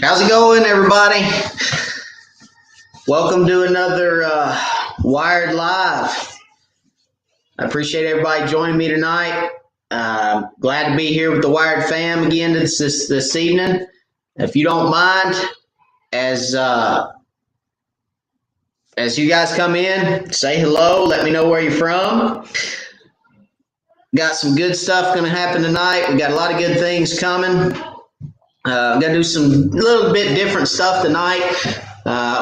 How's it going, everybody? Welcome to another Wired Live. I appreciate everybody joining me tonight. Glad to be here with the Wired fam again this evening. If you don't mind, as you guys come in, say hello. Let me know where you're from. Got some good stuff going to happen tonight. We got a lot of good things coming. I'm going to do some little bit different stuff tonight.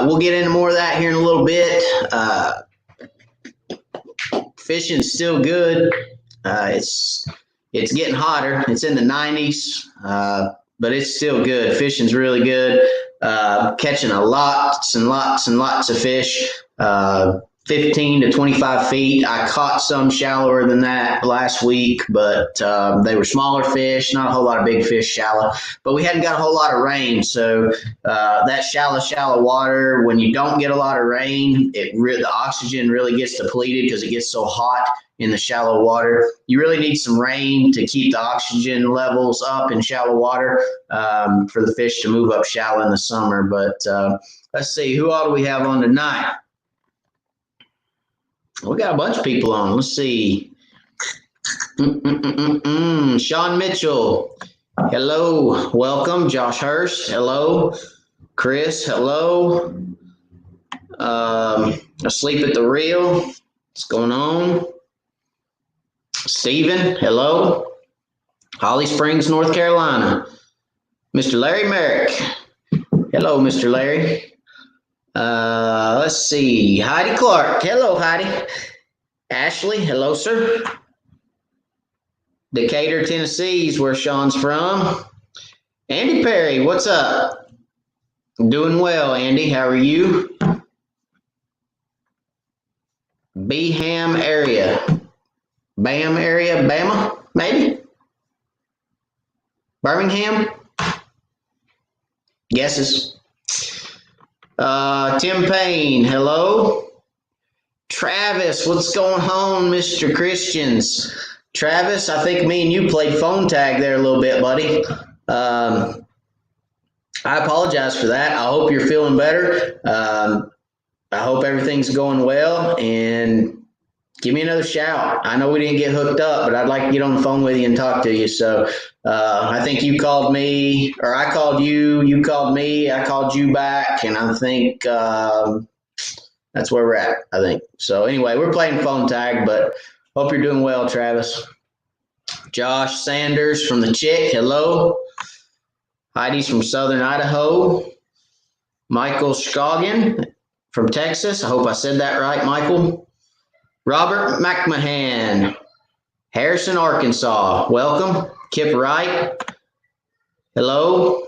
We'll get into more of that here in a little bit. Fishing's still good. It's getting hotter. It's in the 90s, but it's still good. Fishing's really good. Catching lots and lots and lots of fish. 15 to 25 feet. I caught some shallower than that last week, but they were smaller fish, not a whole lot of big fish shallow. But we hadn't got a whole lot of rain, so that shallow water, when you don't get a lot of rain, the oxygen really gets depleted because it gets so hot in the shallow water. You really need some rain to keep the oxygen levels up in shallow water for the fish to move up shallow in the summer. But let's see, who all do we have on tonight? We got a bunch of people on. Let's see. Sean Mitchell. Hello. Welcome. Josh Hurst. Hello. Chris. Hello. Asleep at the Reel. What's going on? Stephen. Hello. Holly Springs, North Carolina. Mr. Larry Merrick. Hello, Mr. Larry. Let's see. Heidi Clark. Hello, Heidi. Ashley. Hello, sir. Decatur, Tennessee is where Sean's from. Andy Perry. What's up? Doing well, Andy. How are you? Beham area. Bam area. Bama, maybe? Birmingham? Guesses. Tim Payne, hello. Travis, what's going on, Mr. Christians? Travis, I think me and you played phone tag there a little bit, buddy. I apologize for that. I hope you're feeling better. I hope everything's going well, and give me another shout. I know we didn't get hooked up, but I'd like to get on the phone with you and talk to you. So I think you called me, or I called you, you called me, I called you back, and I think that's where we're at, I think. So anyway, we're playing phone tag, but hope you're doing well, Travis. Josh Sanders from the Chick, hello. Heidi's from Southern Idaho. Michael Scoggin from Texas. I hope I said that right, Michael. Robert McMahon, Harrison, Arkansas. Welcome. Kip Wright. Hello.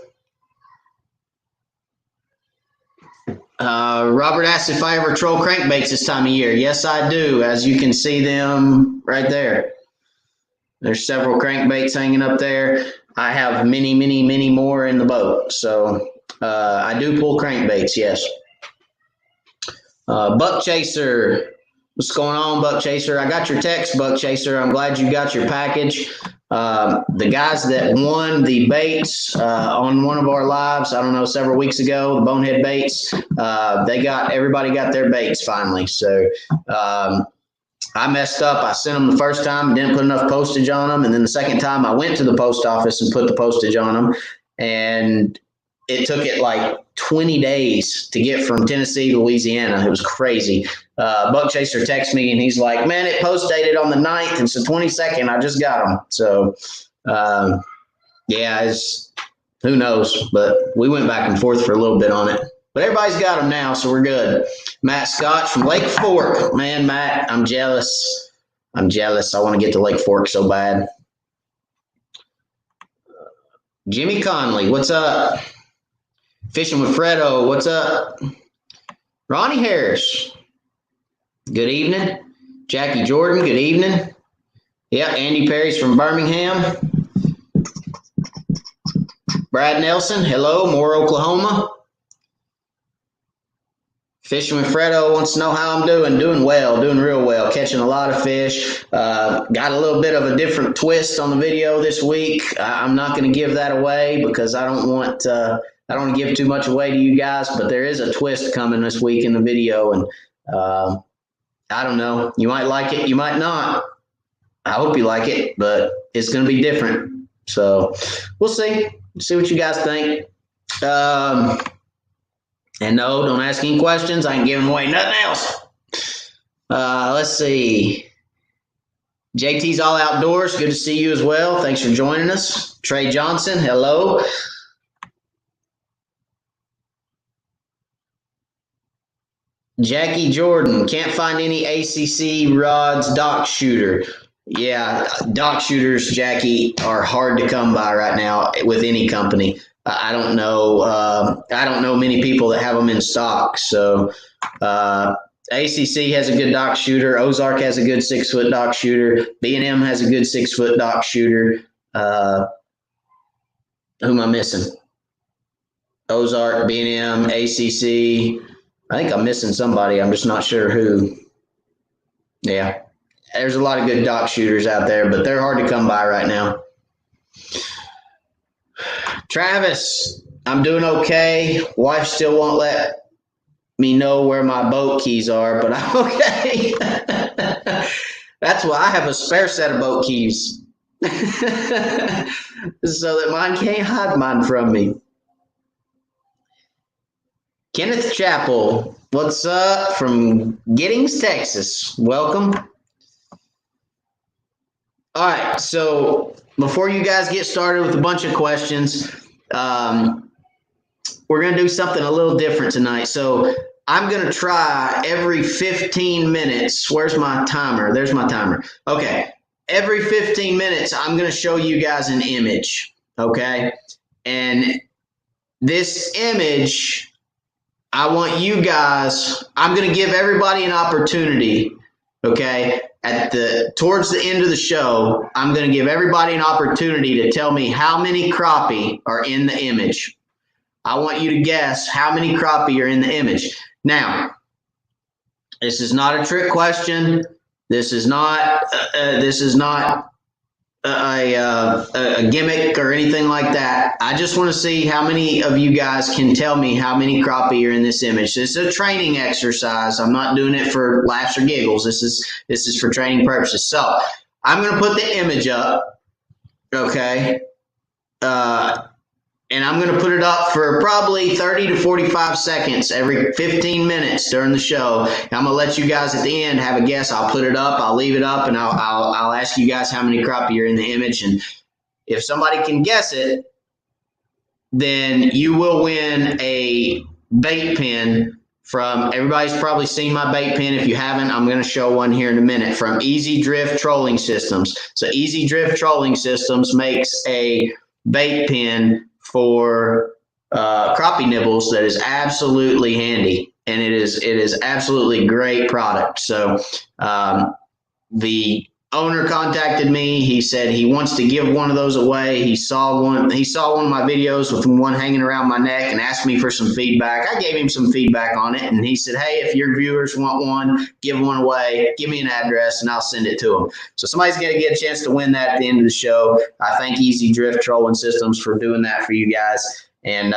Robert asked if I ever troll crankbaits this time of year. Yes, I do, as you can see them right there. There's several crankbaits hanging up there. I have many, many, many more in the boat. So I do pull crankbaits, yes. Buck Chaser. What's going on, Buck Chaser? I got your text, Buck Chaser. I'm glad you got your package. The guys that won the baits on one of our lives, I don't know, several weeks ago, the Bonehead Baits, everybody got their baits finally. So I messed up. I sent them the first time, didn't put enough postage on them. And then the second time I went to the post office and put the postage on them. And it took it like 20 days to get from Tennessee to Louisiana. It was crazy. Buck Chaser texted me and he's like, man, it post dated on the 9th. And so 22nd, I just got them. So, yeah, who knows? But we went back and forth for a little bit on it. But everybody's got them now, so we're good. Matt Scott from Lake Fork. Man, Matt, I'm jealous. I want to get to Lake Fork so bad. Jimmy Conley, what's up? Fishing with Fredo, what's up? Ronnie Harris, good evening. Jackie Jordan, good evening. Yeah, Andy Perry's from Birmingham. Brad Nelson, hello, Moore, Oklahoma. Fishing with Fredo wants to know how I'm doing. Doing well, doing real well. Catching a lot of fish. Got a little bit of a different twist on the video this week. I'm not going to give that away because I don't want to give too much away to you guys. But there is a twist coming this week in the video, and I don't know. You might like it, you might not. I hope you like it, but it's going to be different. So we'll see. See what you guys think. And no, don't ask any questions. I ain't giving away nothing else. Let's see. JT's All Outdoors. Good to see you as well. Thanks for joining us. Trey Johnson, hello. Jackie Jordan, can't find any ACC rods dock shooter. Yeah, dock shooters, Jackie, are hard to come by right now with any company. I don't know. I don't know many people that have them in stock. So ACC has a good dock shooter. Ozark has a good 6-foot dock shooter. B&M has a good 6-foot dock shooter. Who am I missing? Ozark, B&M, ACC. I think I'm missing somebody. I'm just not sure who. Yeah, there's a lot of good dock shooters out there, but they're hard to come by right now. Travis, I'm doing okay. Wife still won't let me know where my boat keys are, but I'm okay. That's why I have a spare set of boat keys so that mine can't hide mine from me. Kenneth Chappell, what's up from Giddings, Texas? Welcome. All right, so before you guys get started with a bunch of questions, we're going to do something a little different tonight. So I'm going to try every 15 minutes. Where's my timer? There's my timer. Okay. Every 15 minutes, I'm going to show you guys an image. Okay. And this image, I want you guys, I'm going to give everybody an opportunity. Okay. Towards the end of the show, I'm going to give everybody an opportunity to tell me how many crappie are in the image. I want you to guess how many crappie are in the image. Now, this is not a trick question. This is not a gimmick or anything like that. I just want to see how many of you guys can tell me how many crappie are in this image. This is a training exercise. I'm not doing it for laughs or giggles. This is for training purposes. So I'm going to put the image up, okay? And I'm going to put it up for probably 30 to 45 seconds every 15 minutes during the show. And I'm going to let you guys at the end have a guess. I'll put it up, I'll leave it up, and I'll ask you guys how many crappie are in the image. And if somebody can guess it, then you will win a bait pin from, everybody's probably seen my bait pin. If you haven't, I'm going to show one here in a minute, from Easy Drift Trolling Systems. So Easy Drift Trolling Systems makes a bait pin for crappie nibbles that is absolutely handy, and it is absolutely great product. So the owner contacted me. He said he wants to give one of those away. He saw one of my videos with one hanging around my neck and asked me for some feedback. I gave him some feedback on it, and he said, hey, if your viewers want one, give one away. Give me an address, and I'll send it to them. So somebody's going to get a chance to win that at the end of the show. I thank Easy Drift Trolling Systems for doing that for you guys. And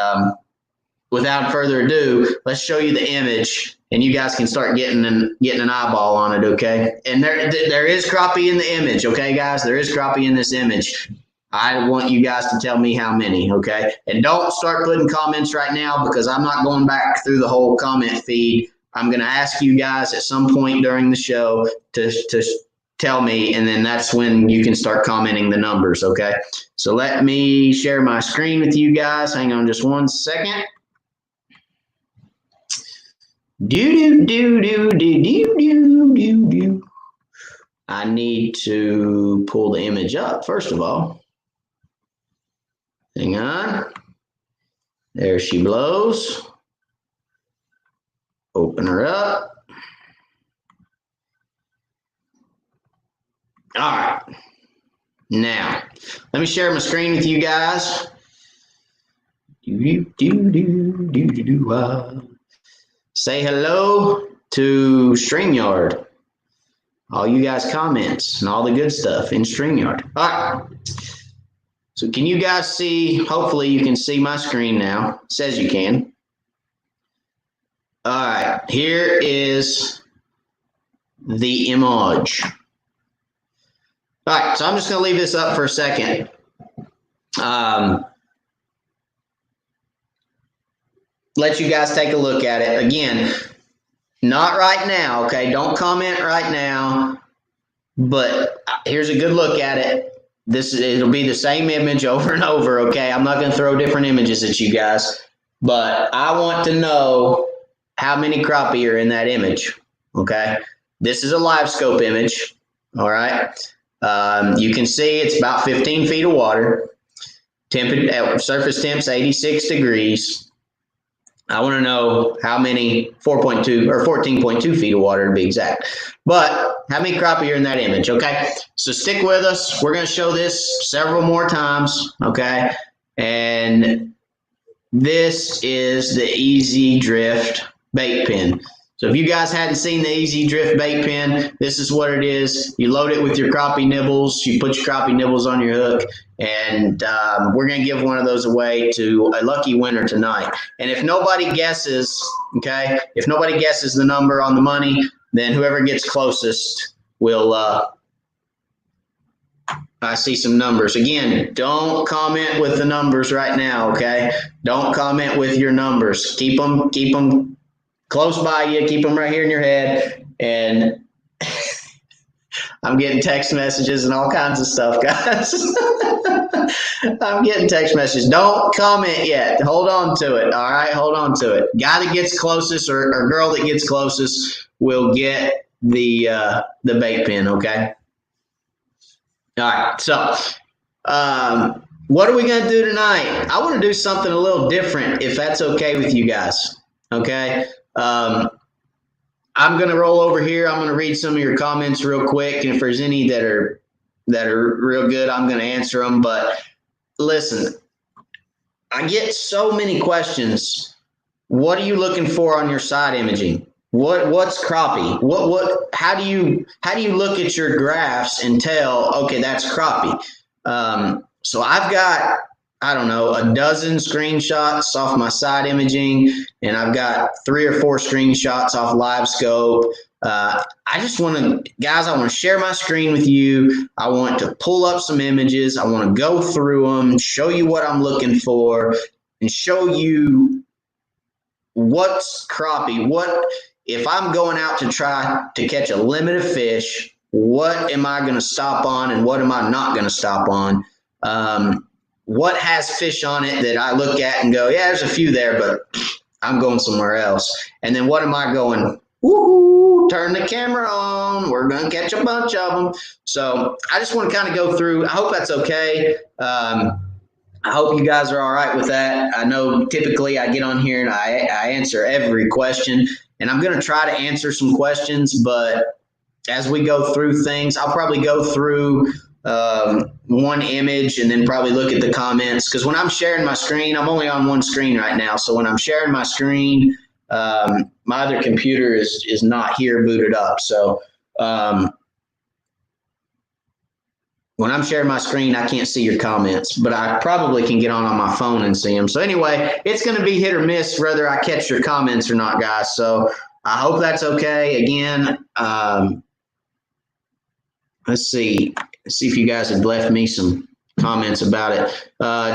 without further ado, let's show you the image, and you guys can start getting an eyeball on it, okay? And there is crappie in the image, okay, guys? There is crappie in this image. I want you guys to tell me how many, okay? And don't start putting comments right now, because I'm not going back through the whole comment feed. I'm going to ask you guys at some point during the show to tell me, and then that's when you can start commenting the numbers, okay? So let me share my screen with you guys. Hang on just one second. I need to pull the image up, first of all. Hang on. There she blows. Open her up. All right. Now, let me share my screen with you guys. say hello to StreamYard. All you guys comments and all the good stuff in StreamYard. All right. So can you guys see, hopefully you can see my screen now. It says you can. All right, here is the image. All right, so I'm just gonna leave this up for a second. Let you guys take a look at it. Again, not right now, okay? Don't comment right now, but here's a good look at it. It'll be the same image over and over, okay? I'm not gonna throw different images at you guys, but I want to know how many crappie are in that image, okay? This is a live scope image, all right? You can see it's about 15 feet of water. Surface temp's 86 degrees. I want to know how many 4.2 or 14.2 feet of water to be exact. But how many crappie are in that image, okay? So stick with us. We're going to show this several more times, okay? And this is the Easy Drift bait pin. So if you guys hadn't seen the Easy Drift bait pin, this is what it is. You load it with your crappie nibbles. You put your crappie nibbles on your hook, and we're going to give one of those away to a lucky winner tonight. And if nobody guesses, okay, if nobody guesses the number on the money, then whoever gets closest will I see some numbers. Again, don't comment with the numbers right now, okay? Don't comment with your numbers. Keep them close by you. Keep them right here in your head. And I'm getting text messages and all kinds of stuff, guys. I'm getting text messages. Don't comment yet. Hold on to it. All right, hold on to it. Guy that gets closest or girl that gets closest will get the bait pin, okay? All right, so what are we going to do tonight? I want to do something a little different, if that's okay with you guys, okay? I'm going to roll over here. I'm going to read some of your comments real quick, and if there's any that are real good, I'm going to answer them. But listen, I get so many questions. What are you looking for on your side imaging? What's crappie? How do you look at your graphs and tell, okay, that's crappie? So I've got, I don't know, a dozen screenshots off my side imaging, and I've got 3 or 4 screenshots off live scope. I just want to, guys, I want to share my screen with you. I want to pull up some images. I want to go through them, show you what I'm looking for, and show you what's crappie. If I'm going out to try to catch a limit of fish, what am I going to stop on and what am I not going to stop on? What has fish on it that I look at and go, yeah, there's a few there, but I'm going somewhere else. And then what am I going, woohoo, turn the camera on. We're going to catch a bunch of them. So I just want to kind of go through. I hope that's okay. I hope you guys are all right with that. I know typically I get on here and I answer every question, and I'm going to try to answer some questions, but as we go through things, I'll probably go through one image and then probably look at the comments, because when I'm sharing my screen, I'm only on one screen right now. So when I'm sharing my screen, my other computer is not here booted up. So when I'm sharing my screen, I can't see your comments, but I probably can get on my phone and see them. So anyway, it's going to be hit or miss whether I catch your comments or not, guys. So I hope that's okay. Again, let's see if you guys have left me some comments about it.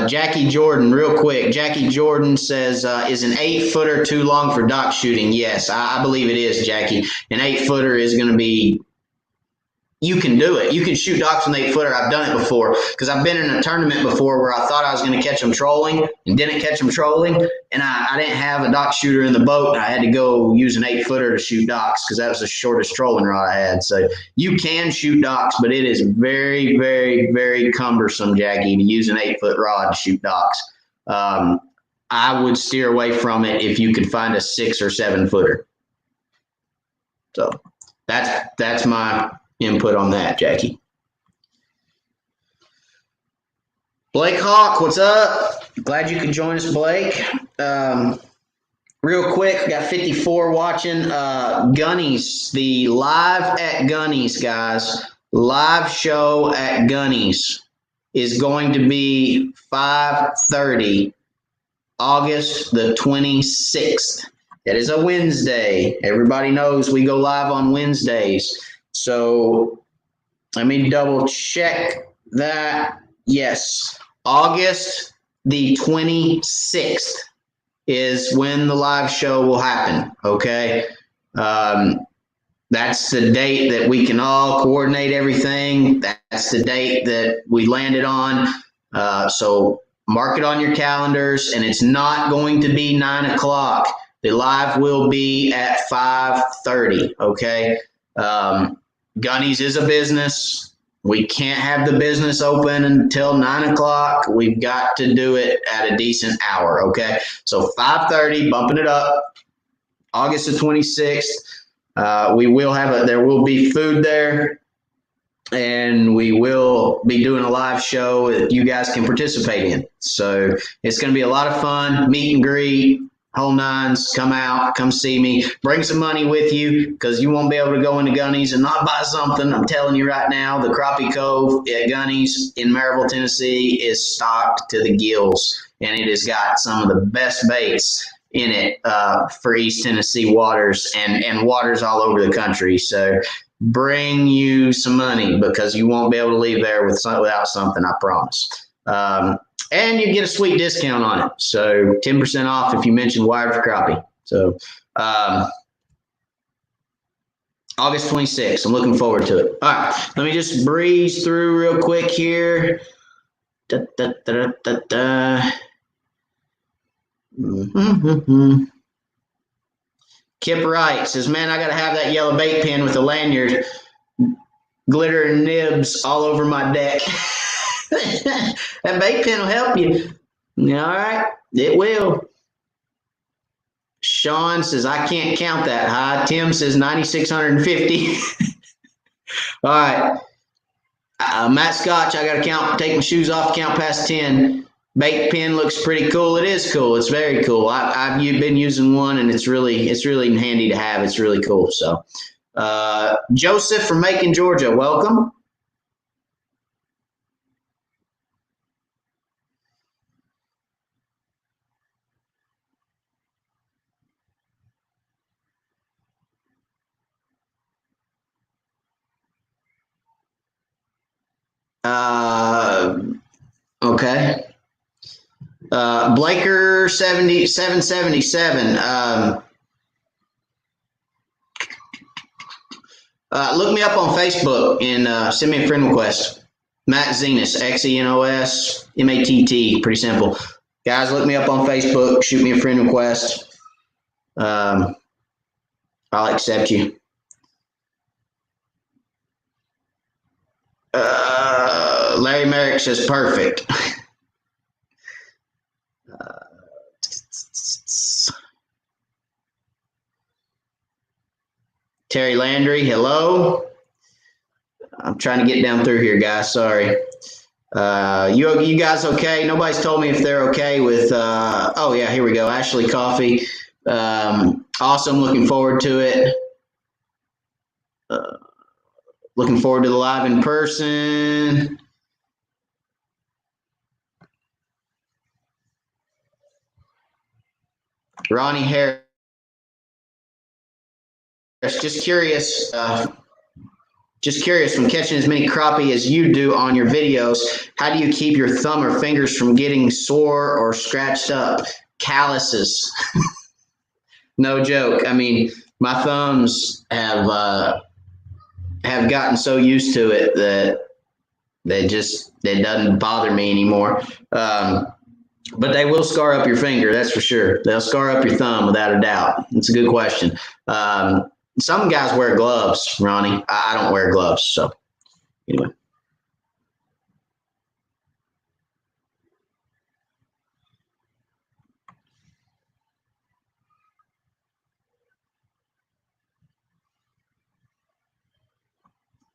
Jackie Jordan, real quick. Jackie Jordan says, is an 8-footer too long for dock shooting? Yes, I believe it is, Jackie. An 8-footer is going to be, you can do it. You can shoot docks with an 8-footer. I've done it before because I've been in a tournament before where I thought I was going to catch them trolling and didn't catch them trolling. And I didn't have a dock shooter in the boat. I had to go use an 8-footer to shoot docks because that was the shortest trolling rod I had. So you can shoot docks, but it is very, very, very cumbersome, Jackie, to use an 8-foot rod to shoot docks. I would steer away from it if you could find a 6 or 7-footer. So that's my input on that, Jackie. Blake Hawk, what's up? Glad you could join us, Blake. Real quick, we got 54 watching. Gunny's, the live at Gunny's, guys. Live show at Gunny's is going to be 5:30, August the 26th. That is a Wednesday. Everybody knows we go live on Wednesdays. So let me double check that. Yes, August the 26th is when the live show will happen. Okay. That's the date that we can all coordinate everything. That's the date that we landed on. So mark it on your calendars, and it's not going to be 9 o'clock. The live will be at 5:30. Okay. Gunny's is a business. We can't have the business open until 9 o'clock. We've got to do it at a decent hour. Okay. So 5:30, bumping it up. August the 26th. There will be food there, and we will be doing a live show that you guys can participate in. So it's going to be a lot of fun, meet and greet, whole nines. Come out, come see me. Bring some money with you because you won't be able to go into Gunny's and not buy something. I'm telling you right now, the Crappie Cove at Gunny's in Maryville, Tennessee is stocked to the gills, and it has got some of the best baits in it for East Tennessee waters and waters all over the country. So bring you some money because you won't be able to leave there without something, I promise. And you get a sweet discount on it. So 10% off if you mention Wired for Crappie. So August 26th. I'm looking forward to it. All right. Let me just breeze through real quick here. Kip Wright says, man, I got to have that yellow bait pen with the lanyard, glitter and nibs all over my deck. That bait pen will help you. All right, it will. Sean says, I can't count that high. Tim says 9,650. All right. Matt Scotch, I got to take my shoes off, count past 10. Bait pen looks pretty cool. It is cool. It's very cool. I've been using one, and it's really handy to have. It's really cool. So, Joseph from Macon, Georgia, welcome. Okay. Blaker 777. Look me up on Facebook and send me a friend request. Matt Zenos, Xenos, Matt. Pretty simple. Guys, look me up on Facebook. Shoot me a friend request. I'll accept you. Larry Merrick says perfect. Terry Landry, hello. I'm trying to get down through here, guys. Sorry. You guys okay? Nobody's told me if they're okay with. Oh yeah, here we go. Ashley Coffee. Awesome. Looking forward to it. Looking forward to the live in person. Ronnie Harris. Just curious. From catching as many crappie as you do on your videos, how do you keep your thumb or fingers from getting sore or scratched up? Calluses. No joke. I mean, my thumbs have gotten so used to it that it doesn't bother me anymore. But they will scar up your finger, that's for sure. They'll scar up your thumb without a doubt. It's a good question. Some guys wear gloves, Ronnie. I don't wear gloves, so anyway.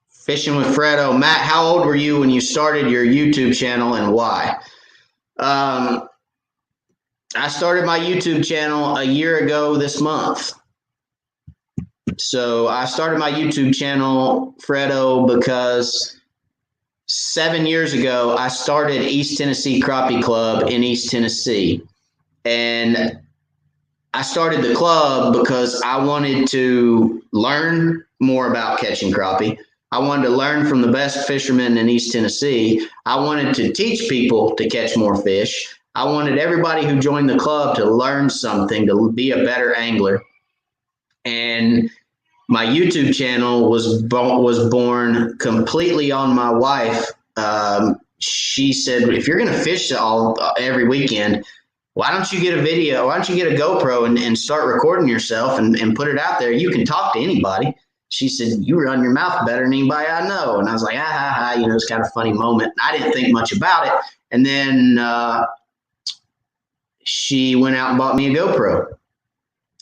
Fishing with Fredo. Matt, how old were you when you started your YouTube channel and why? I started my YouTube channel a year ago this month. So I started my YouTube channel, Fredo, because 7 years ago, I started East Tennessee Crappie Club in East Tennessee. And I started the club because I wanted to learn more about catching crappie. I wanted to learn from the best fishermen in East Tennessee. I wanted to teach people to catch more fish. I wanted everybody who joined the club to learn something, to be a better angler. And my YouTube channel was born completely on my wife. She said, if you're going to fish every weekend, why don't you get a video? Why don't you get a GoPro and start recording yourself and put it out there? You can talk to anybody. She said, you run your mouth better than anybody I know. And I was like, it's kind of a funny moment. I didn't think much about it. And then she went out and bought me a GoPro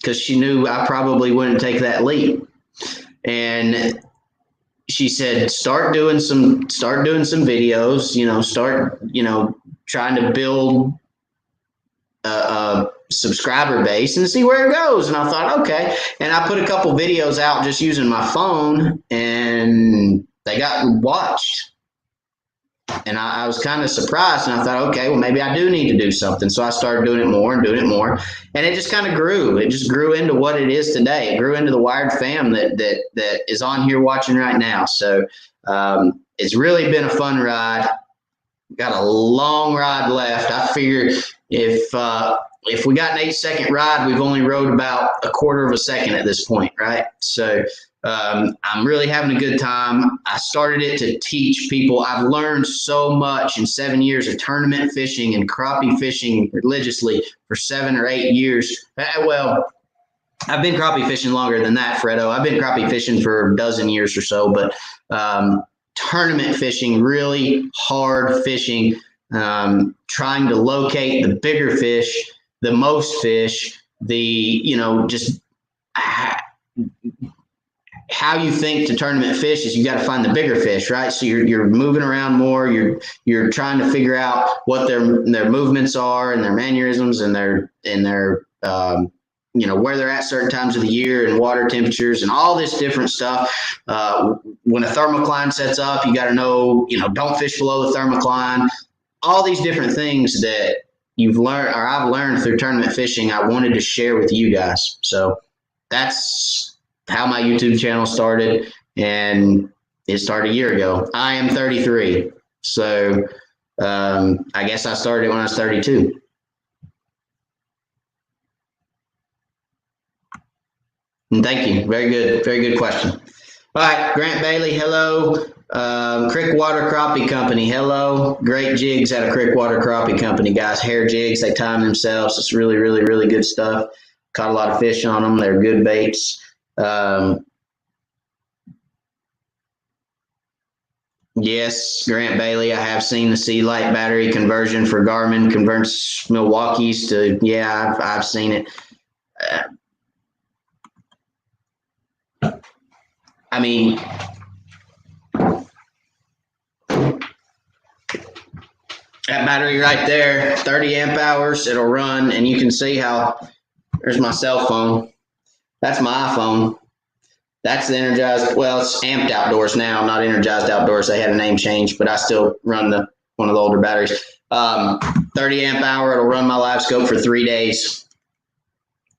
because she knew I probably wouldn't take that leap. And she said, start doing some videos, start, trying to build a subscriber base and see where it goes. And I thought, okay. And I put a couple videos out just using my phone and they got watched. And I was kind of surprised, and I thought, okay, well, maybe I do need to do something. So I started doing it more, and it just kind of grew. It just grew into what it is today. It grew into the Wired fam that is on here watching right now. So it's really been a fun ride. Got a long ride left. I figure if we got an 8-second ride, we've only rode about a quarter of a second at this point, right? So I'm really having a good time. I started it to teach people. I've learned so much in 7 years of tournament fishing and crappie fishing religiously for 7 or 8 years. Well, I've been crappie fishing longer than that, Fredo. I've been crappie fishing for a dozen years or so, but tournament fishing, really hard fishing, trying to locate the bigger fish, the most fish, just how you think to tournament fish is you got to find the bigger fish, right? So you're moving around more. You're trying to figure out what their movements are and their mannerisms and their where they're at certain times of the year and water temperatures and all this different stuff. When a thermocline sets up, you got to know, don't fish below the thermocline. All these different things that you've learned or I've learned through tournament fishing, I wanted to share with you guys. So that's how my YouTube channel started, and it started a year ago. I am 33, so I guess I started when I was 32. And thank you. Very good question. All right, Grant Bailey, hello. Crickwater Crappie Company, hello. Great jigs out of Crickwater Crappie Company, guys. Hair jigs, they time themselves. It's really, really, really good stuff. Caught a lot of fish on them. They're good baits. Yes, Grant Bailey, I have seen the Sealite battery conversion for Garmin converts Milwaukee's to, I've seen it. I mean, that battery right there, 30 amp hours, it'll run, and you can see how, there's my cell phone. That's my iPhone. That's the Energized, well, it's Amped Outdoors now, not Energized Outdoors. They had a name change, but I still run one of the older batteries. 30 amp hour, it'll run my live scope for 3 days.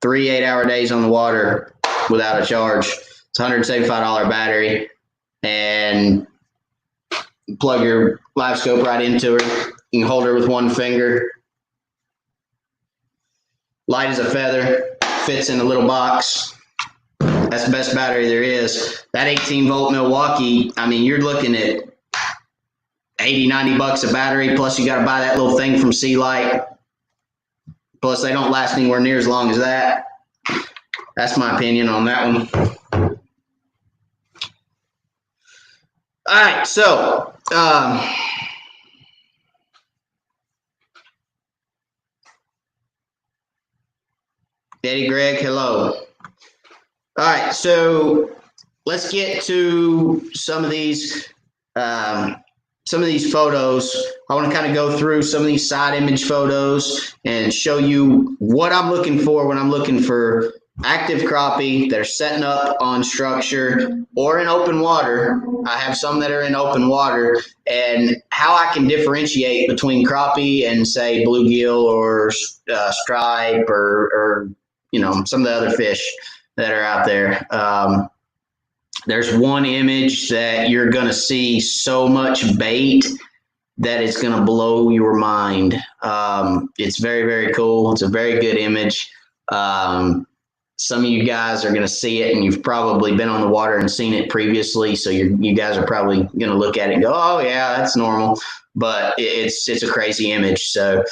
3 8-hour days on the water without a charge. It's a $175 battery, and plug your live scope right into her. You can hold her with one finger. Light as a feather, fits in a little box. That's the best battery there is. That 18-volt Milwaukee, I mean, you're looking at $80, $90 a battery, plus you got to buy that little thing from Sealite. Plus, they don't last anywhere near as long as that. That's my opinion on that one. All right, so Eddie Greg, hello. All right, so let's get to some of these some of these photos. I want to kind of go through some of these side image photos and show you what I'm looking for when I'm looking for active crappie that are setting up on structure or in open water. I have some that are in open water, and how I can differentiate between crappie and say bluegill or stripe or some of the other fish that are out there. There's one image that you're going to see so much bait that it's going to blow your mind. It's very, very cool. It's a very good image. Some of you guys are going to see it, and you've probably been on the water and seen it previously. So you guys are probably going to look at it and go, "Oh yeah, that's normal," but it's a crazy image. So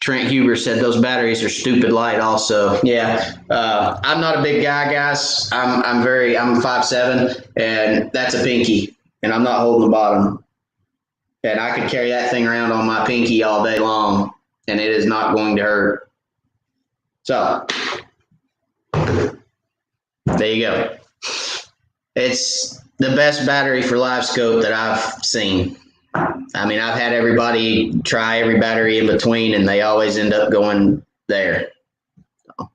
Trent Huber said those batteries are stupid light. Also, yeah. I'm not a big guy, guys. I'm 5'7", and that's a pinky, and I'm not holding the bottom. And I could carry that thing around on my pinky all day long, and it is not going to hurt. So there you go. It's the best battery for live scope that I've seen. I mean, I've had everybody try every battery in between, and they always end up going there. All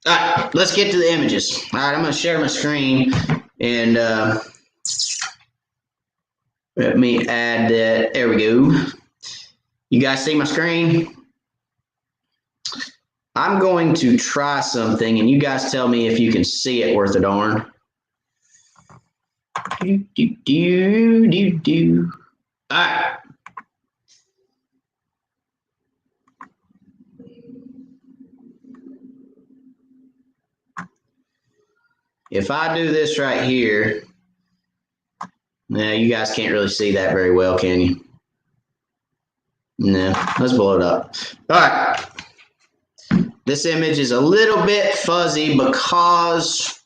right, let's get to the images. All right, I'm going to share my screen, and let me add that. There we go. You guys see my screen? I'm going to try something, and you guys tell me if you can see it worth a darn. All right. If I do this right here, now you guys can't really see that very well, can you? No, let's blow it up. All right. This image is a little bit fuzzy because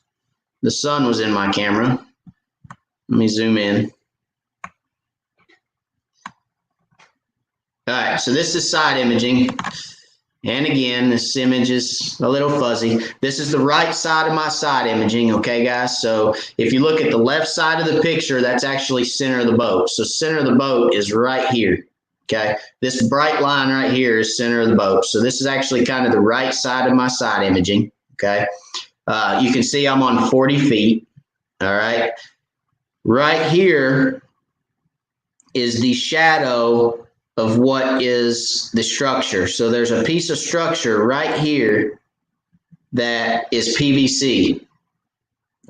the sun was in my camera. Let me zoom in. All right, so this is side imaging. And again, this image is a little fuzzy. This is the right side of my side imaging, okay, guys? So if you look at the left side of the picture, that's actually center of the boat. So center of the boat is right here, okay? This bright line right here is center of the boat. So this is actually kind of the right side of my side imaging, okay? You can see I'm on 40 feet, all right? Right here is the shadow of what is the structure. So there's a piece of structure right here that is PVC.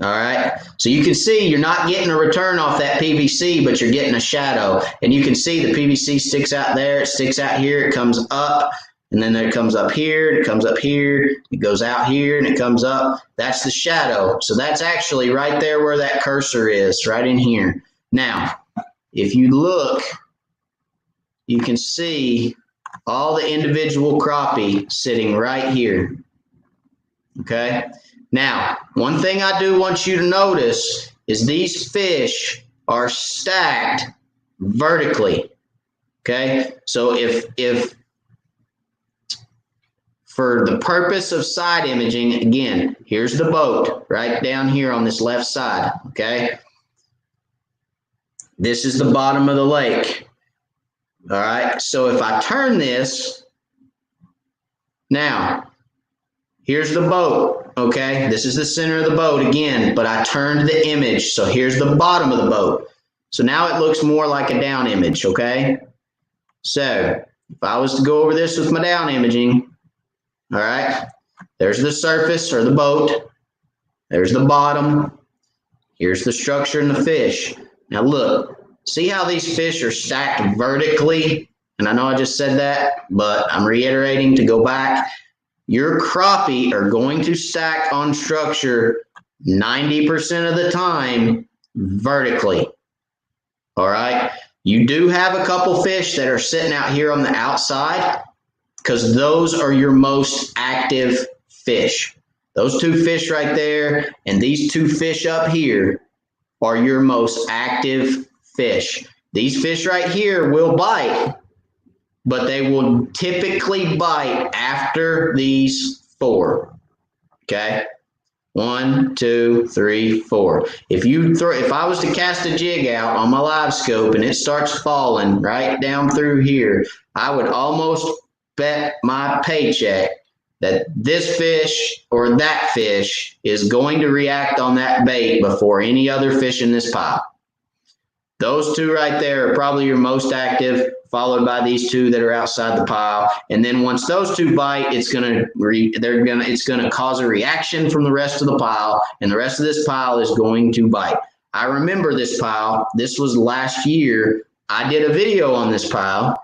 All right. So you can see you're not getting a return off that PVC, but you're getting a shadow. And you can see the PVC sticks out there, it sticks out here, it comes up, and then it comes up here, it comes up here, it goes out here, and it comes up. That's the shadow. So that's actually right there where that cursor is, right in here. Now, if you look, you can see all the individual crappie sitting right here. Okay. Now, one thing I do want you to notice is these fish are stacked vertically. Okay. So if for the purpose of side imaging, again, here's the boat right down here on this left side. Okay. This is the bottom of the lake. All right. So if I turn this, now here's the boat. Okay. This is the center of the boat again, but I turned the image. So here's the bottom of the boat. So now it looks more like a down image. Okay. So if I was to go over this with my down imaging, all right, there's the surface or the boat. There's the bottom. Here's the structure and the fish. Now look. See how these fish are stacked vertically? And I know I just said that, but I'm reiterating to go back. Your crappie are going to stack on structure 90% of the time vertically. All right. You do have a couple fish that are sitting out here on the outside because those are your most active fish. Those two fish right there and these two fish up here are your most active fish. These fish right here will bite, but they will typically bite after these four. Okay. 1, 2, 3, 4. If I was to cast a jig out on my live scope and it starts falling right down through here, I would almost bet my paycheck that this fish or that fish is going to react on that bait before any other fish in this pile. Those two right there are probably your most active, followed by these two that are outside the pile. And then once those two bite, it's gonna cause a reaction from the rest of the pile, and the rest of this pile is going to bite. I remember this pile. This was last year. I did a video on this pile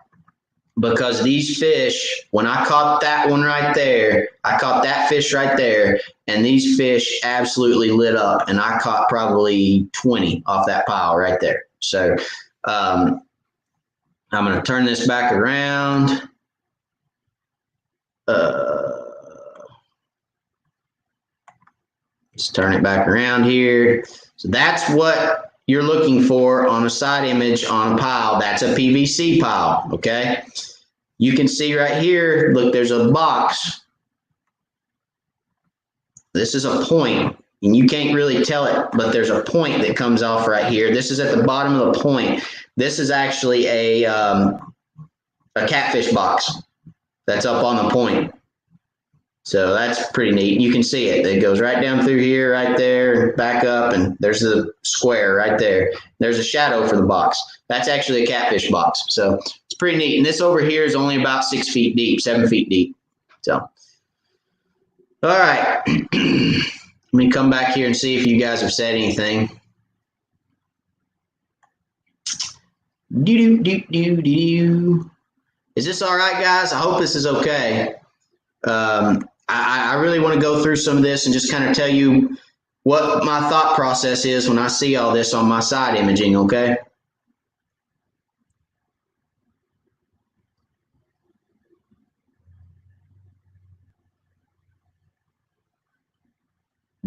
because these fish, when I caught that one right there, I caught that fish right there, and these fish absolutely lit up, and I caught probably 20 off that pile right there. So I'm going to turn this back around. Let's turn it back around here. So that's what you're looking for on a side image on a pile. That's a PVC pile, okay? You can see right here, look, there's a box. This is a point, and you can't really tell it, but there's a point that comes off right here. This is at the bottom of the point. This is actually a catfish box that's up on the point. So that's pretty neat. You can see it. It goes right down through here, right there, back up, and there's the square right there. There's a shadow for the box. That's actually a catfish box. So it's pretty neat. And this over here is only about 6 feet deep, 7 feet deep. So, all right. Let me come back here and see if you guys have said anything. Is this all right, guys? I hope this is okay. I really want to go through some of this and just kind of tell you what my thought process is when I see all this on my side imaging, okay?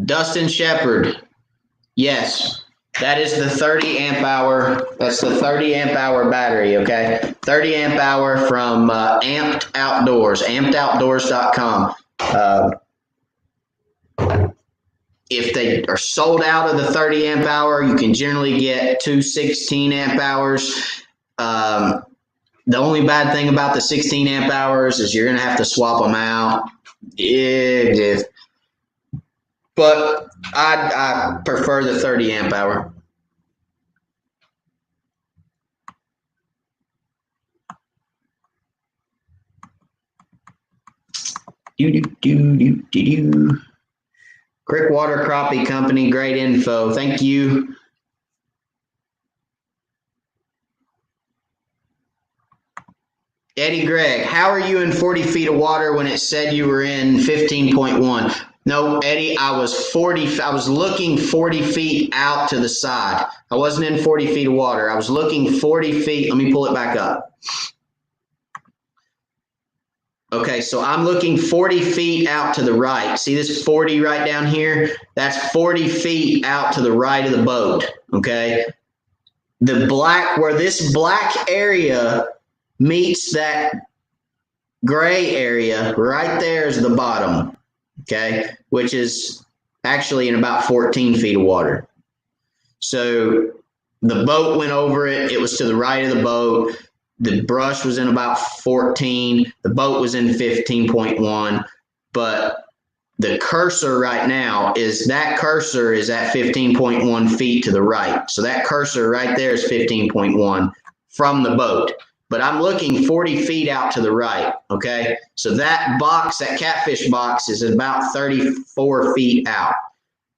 Dustin Shepard, yes, that is the 30 amp hour. That's the 30 amp hour battery, okay? 30 amp hour from Amped Outdoors, ampedoutdoors.com. If they are sold out of the 30 amp hour, you can generally get 2 16 amp hours. The only bad thing about the 16 amp hours is you're going to have to swap them out. But I prefer the 30 amp hour. Crickwater Crappie Company, great info. Thank you. Eddie Gregg, how are you in 40 feet of water when it said you were in 15.1? No, Eddie, I was looking 40 feet out to the side. I wasn't in 40 feet of water. I was looking 40 feet. Let me pull it back up. Okay, so I'm looking 40 feet out to the right. See this 40 right down here? That's 40 feet out to the right of the boat, okay? Where this black area meets that gray area, right there is the bottom, okay? Which is actually in about 14 feet of water. So the boat went over it. It was to the right of the boat. The brush was in about 14. The boat was in 15.1. But the cursor right now is at 15.1 feet to the right. So that cursor right there is 15.1 from the boat. But I'm looking 40 feet out to the right, okay? So that box, that catfish box, is about 34 feet out.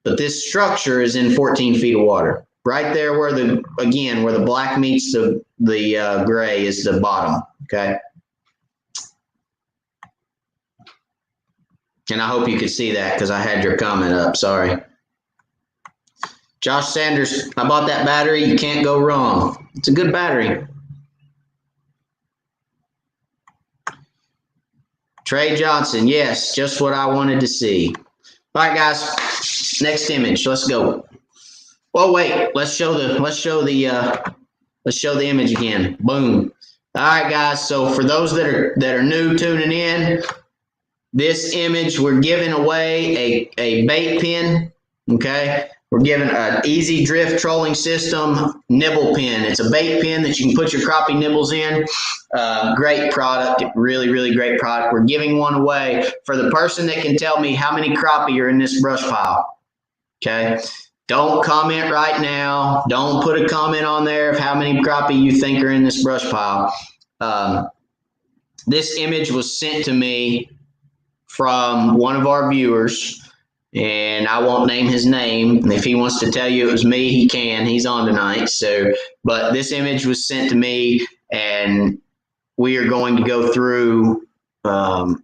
But this structure is in 14 feet of water. Right there where the black meets the gray is the bottom, okay? And I hope you could see that because I had your comment up, sorry. Josh Sanders, I bought that battery. You can't go wrong. It's a good battery. Trey Johnson, yes, just what I wanted to see. All right, guys, next image. Let's go. Well, wait. Let's show the image again. Boom. All right, guys. So for those that are new tuning in, This image, we're giving away a bait pin, okay? We're giving an easy drift trolling system nibble pin. It's a bait pin that you can put your crappie nibbles in. Great product, really, really great product. We're giving one away for the person that can tell me how many crappie are in this brush pile, okay? Don't comment right now. Don't put a comment on there of how many crappie you think are in this brush pile. This image was sent to me from one of our viewers, and I won't name his name. If he wants to tell you it was me, he can. He's on tonight. So, but this image was sent to me, and we are going to go through what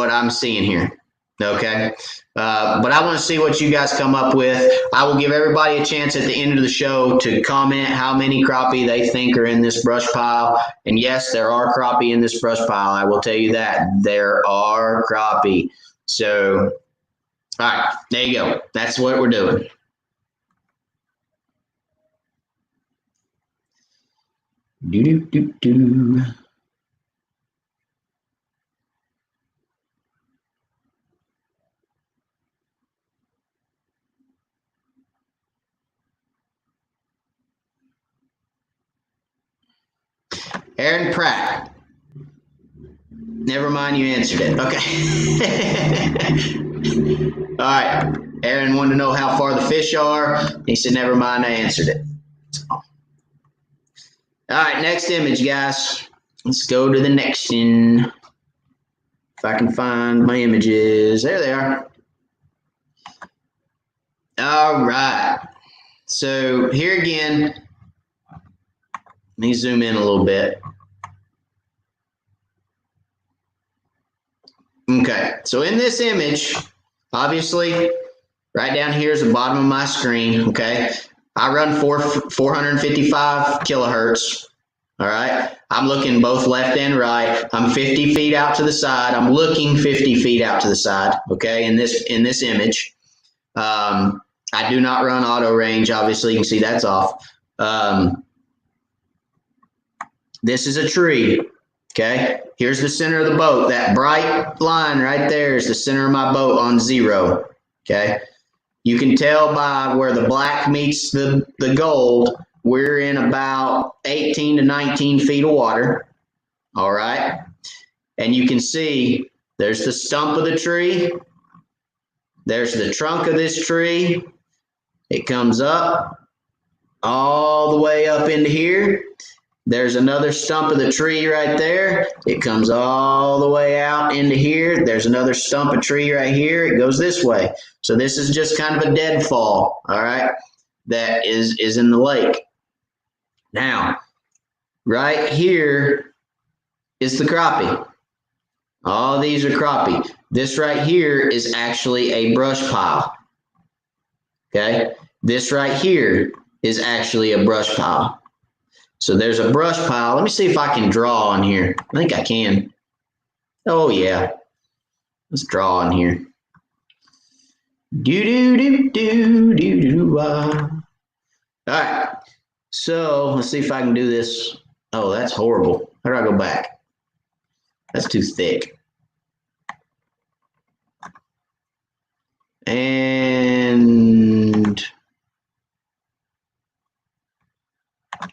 I'm seeing here. Okay. But I want to see what you guys come up with. I will give everybody a chance at the end of the show to comment how many crappie they think are in this brush pile. And yes, there are crappie in this brush pile. I will tell you that. There are crappie. So, all right, there you go. That's what we're doing. Do. Aaron Pratt. Never mind, you answered it. Okay. All right. Aaron wanted to know how far the fish are. He said, never mind, I answered it. All right, next image, guys. Let's go to the next one. If I can find my images. There they are. All right. So here again, let me zoom in a little bit. Okay, so in this image, obviously, right down here is the bottom of my screen, okay? I run 455 kilohertz, all right? I'm looking both left and right. I'm 50 feet out to the side. I'm looking 50 feet out to the side, okay, in this image. I do not run auto range, obviously. You can see that's off. This is a tree. Okay, here's the center of the boat. That bright line right there is the center of my boat on 0. Okay, you can tell by where the black meets the gold, we're in about 18 to 19 feet of water. All right, and you can see there's the stump of the tree. There's the trunk of this tree. It comes up all the way up into here. There's another stump of the tree right there. It comes all the way out into here. There's another stump of tree right here. It goes this way. So this is just kind of a deadfall, all right, that is in the lake. Now, right here is the crappie. All these are crappie. This right here is actually a brush pile. Okay? This right here is actually a brush pile. So there's a brush pile. Let me see if I can draw on here. I think I can. Oh, yeah. Let's draw on here. All right. So let's see if I can do this. Oh, that's horrible. How do I go back? That's too thick. And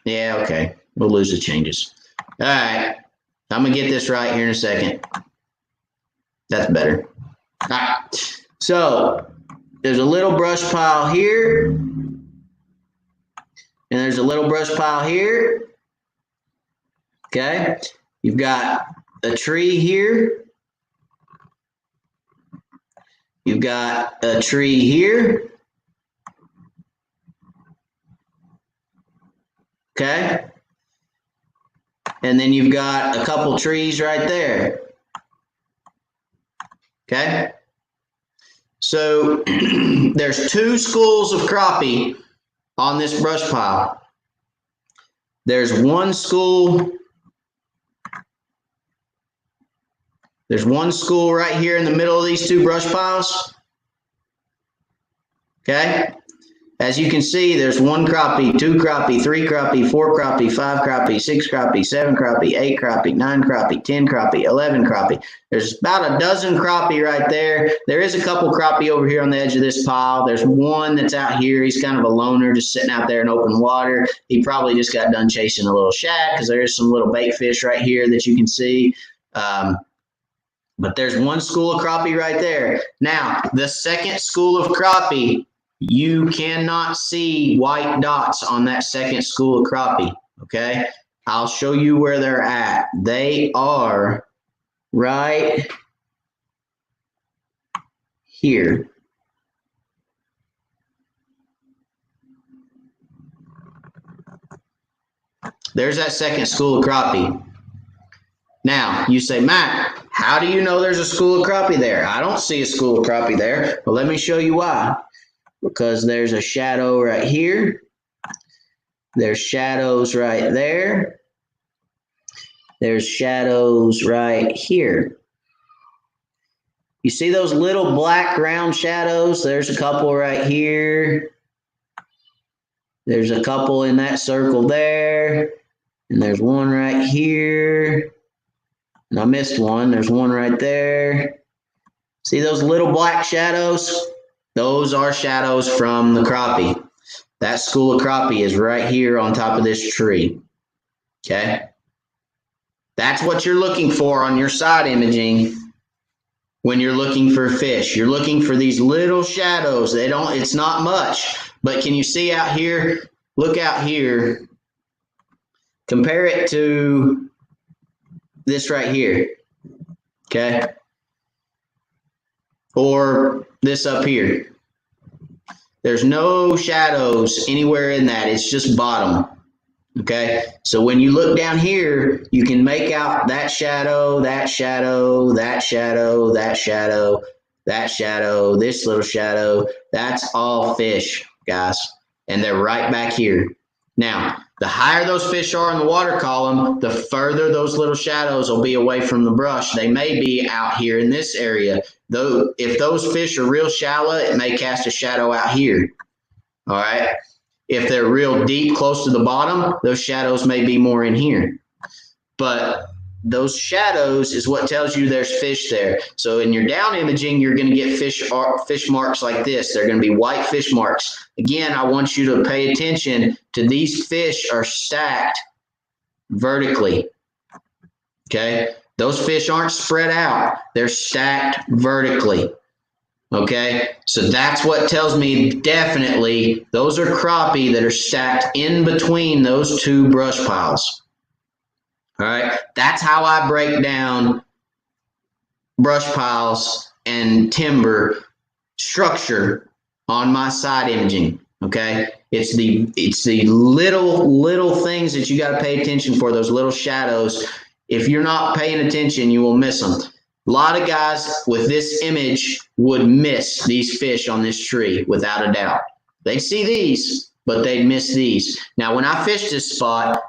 yeah, okay. We'll lose the changes. All right. I'm going to get this right here in a second. That's better. All right. So there's a little brush pile here. And there's a little brush pile here. Okay. You've got a tree here. You've got a tree here. Okay. And then you've got a couple trees right there. Okay. So there's 2 schools of crappie on this brush pile. There's one school. There's one school right here in the middle of these 2 brush piles. Okay. As you can see, there's 1 crappie, 2 crappie, 3 crappie, 4 crappie, 5 crappie, 6 crappie, 7 crappie, 8 crappie, 9 crappie, 10 crappie, 11 crappie. There's about a dozen crappie right there. There is a couple crappie over here on the edge of this pile. There's one that's out here. He's kind of a loner, just sitting out there in open water. He probably just got done chasing a little shad because there is some little bait fish right here that you can see. But there's 1 school of crappie right there. Now, the second school of crappie, you cannot see white dots on that second school of crappie, okay? I'll show you where they're at. They are right here. There's that second school of crappie. Now, you say, Matt, how do you know there's a school of crappie there? I don't see a school of crappie there. Well, let me show you why. Because there's a shadow right here. There's shadows right there. There's shadows right here. You see those little black round shadows? There's a couple right here. There's a couple in that circle there. And there's one right here. And I missed one. There's one right there. See those little black shadows? Those are shadows from the crappie. That school of crappie is right here on top of this tree. Okay? That's what you're looking for on your side imaging when you're looking for fish. You're looking for these little shadows. It's not much. But can you see out here? Look out here. Compare it to this right here. Okay? Or this up here. There's no shadows anywhere in that. It's just bottom. Okay? So when you look down here, you can make out that shadow, that shadow, that shadow, that shadow, that shadow, this little shadow. That's all fish, guys. And they're right back here. Now, the higher those fish are in the water column, the further those little shadows will be away from the brush. They may be out here in this area. Though, if those fish are real shallow, it may cast a shadow out here. All right. If they're real deep, close to the bottom, those shadows may be more in here. But those shadows is what tells you there's fish there. So in your down imaging, you're going to get fish marks like this. They're going to be white fish marks. Again, I want you to pay attention to these fish are stacked vertically. Okay? Those fish aren't spread out. They're stacked vertically. Okay? So that's what tells me definitely those are crappie that are stacked in between those 2 brush piles. All right? That's how I break down brush piles and timber structure on my side imaging. Okay? It's the little things that you got to pay attention for, those little shadows. If you're not paying attention, you will miss them. A lot of guys with this image would miss these fish on this tree without a doubt. They'd see these, but they'd miss these. Now, when I fished this spot,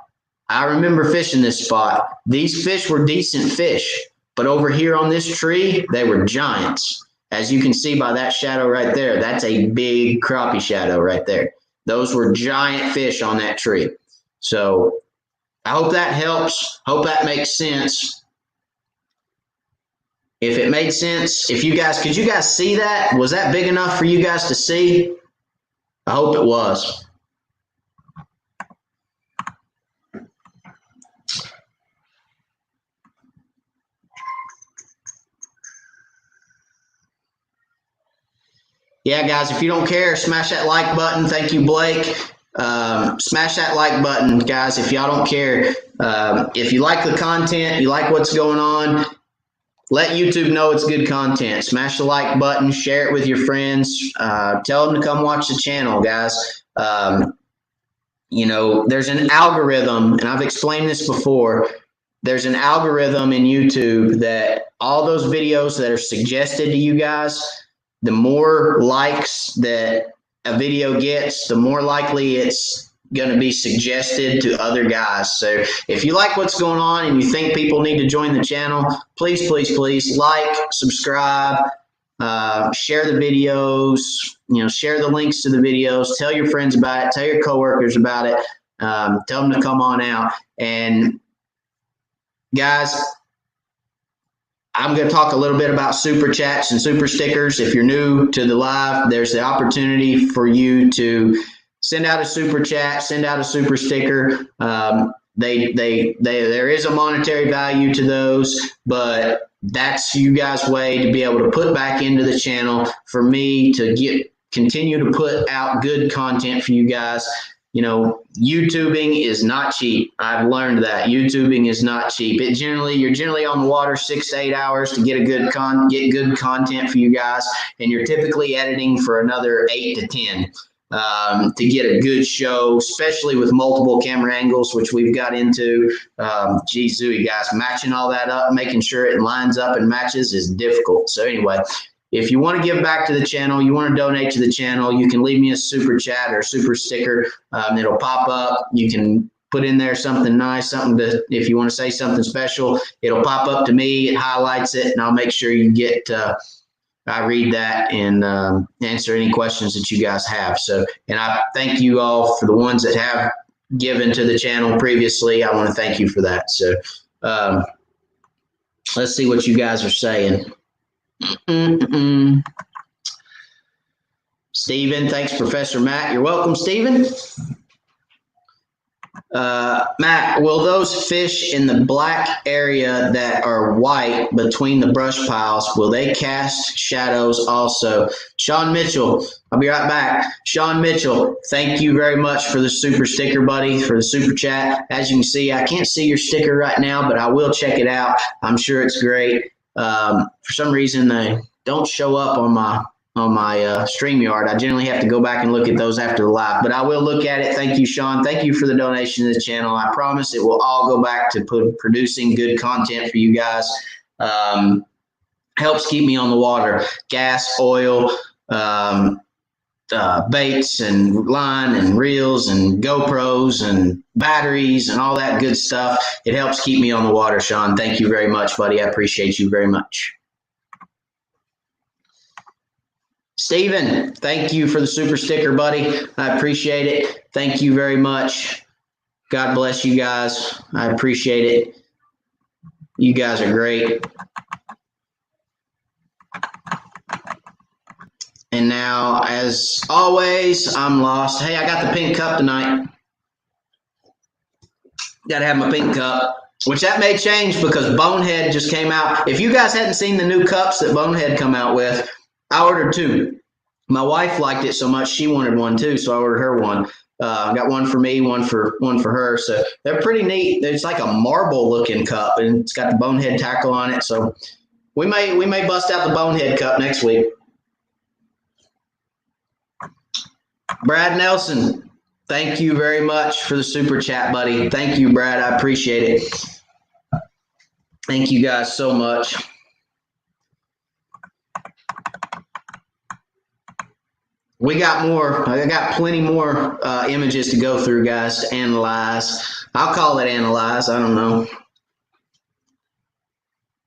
I remember fishing this spot. These fish were decent fish, but over here on this tree, they were giants. As you can see by that shadow right there, that's a big crappie shadow right there. Those were giant fish on that tree. So I hope that helps. Hope that makes sense. If it made sense, could you guys see that? Was that big enough for you guys to see? I hope it was. Yeah, guys, if you don't care, smash that like button. Thank you, Blake. Smash that like button, guys, if y'all don't care. If you like the content, you like what's going on, let YouTube know it's good content. Smash the like button, share it with your friends. Tell them to come watch the channel, guys. There's an algorithm, and I've explained this before. There's an algorithm in YouTube that all those videos that are suggested to you guys, the more likes that a video gets, the more likely it's going to be suggested to other guys. So if you like what's going on and you think people need to join the channel, please like, subscribe, Share the videos, share the links to the videos, tell your friends about it, tell your coworkers about it, tell them to come on out. And guys, I'm going to talk a little bit about super chats and super stickers. If you're new to the live, there's the opportunity for you to send out a super chat, send out a super sticker. There is a monetary value to those, but that's you guys' way to be able to put back into the channel for me to continue to put out good content for you guys. YouTubing is not cheap. I've learned that YouTubing is not cheap. You're generally on the water 6 to 8 hours to get good content for you guys, and you're typically editing for another 8 to 10 to get a good show, especially with multiple camera angles, which we've got into. Geez, Zooey, guys, matching all that up, making sure it lines up and matches is difficult. So anyway, if you want to give back to the channel, you want to donate to the channel, you can leave me a super chat or super sticker. It'll pop up. You can put in there something nice, if you want to say something special, it'll pop up to me. It highlights it, and I'll make sure you get I read that and answer any questions that you guys have. So, and I thank you all for the ones that have given to the channel previously. I want to thank you for that. So let's see what you guys are saying. Stephen, thanks, Professor Matt. You're welcome, Stephen. Matt, will those fish in the black area that are white between the brush piles, will they cast shadows also? Sean Mitchell, I'll be right back. Sean Mitchell, thank you very much for the super sticker, buddy, for the super chat. As you can see, I can't see your sticker right now, but I will check it out. I'm sure it's great. For some reason, they don't show up on my StreamYard. I generally have to go back and look at those after the live, but I will look at it. Thank you, Sean. Thank you for the donation to the channel. I promise it will all go back to producing good content for you guys. Helps keep me on the water. Gas, oil, baits and line and reels and GoPros and batteries and all that good stuff. It helps keep me on the water, Sean. Thank you very much, buddy. I appreciate you very much. Steven, thank you for the super sticker, buddy. I appreciate it. Thank you very much. God bless you guys. I appreciate it. You guys are great. And now, as always, I'm lost. Hey, I got the pink cup tonight. Got to have my pink cup, which that may change because Bonehead just came out. If you guys hadn't seen the new cups that Bonehead come out with, I ordered 2. My wife liked it so much she wanted one too, so I ordered her one. I got one for me, one for her. So they're pretty neat. It's like a marble looking cup, and it's got the Bonehead tackle on it. So we may bust out the Bonehead cup next week. Brad Nelson, thank you very much for the super chat, buddy. Thank you, Brad. I appreciate it. Thank you guys so much. We got more. I got plenty more images to go through, guys, to analyze. I'll call it analyze. I don't know.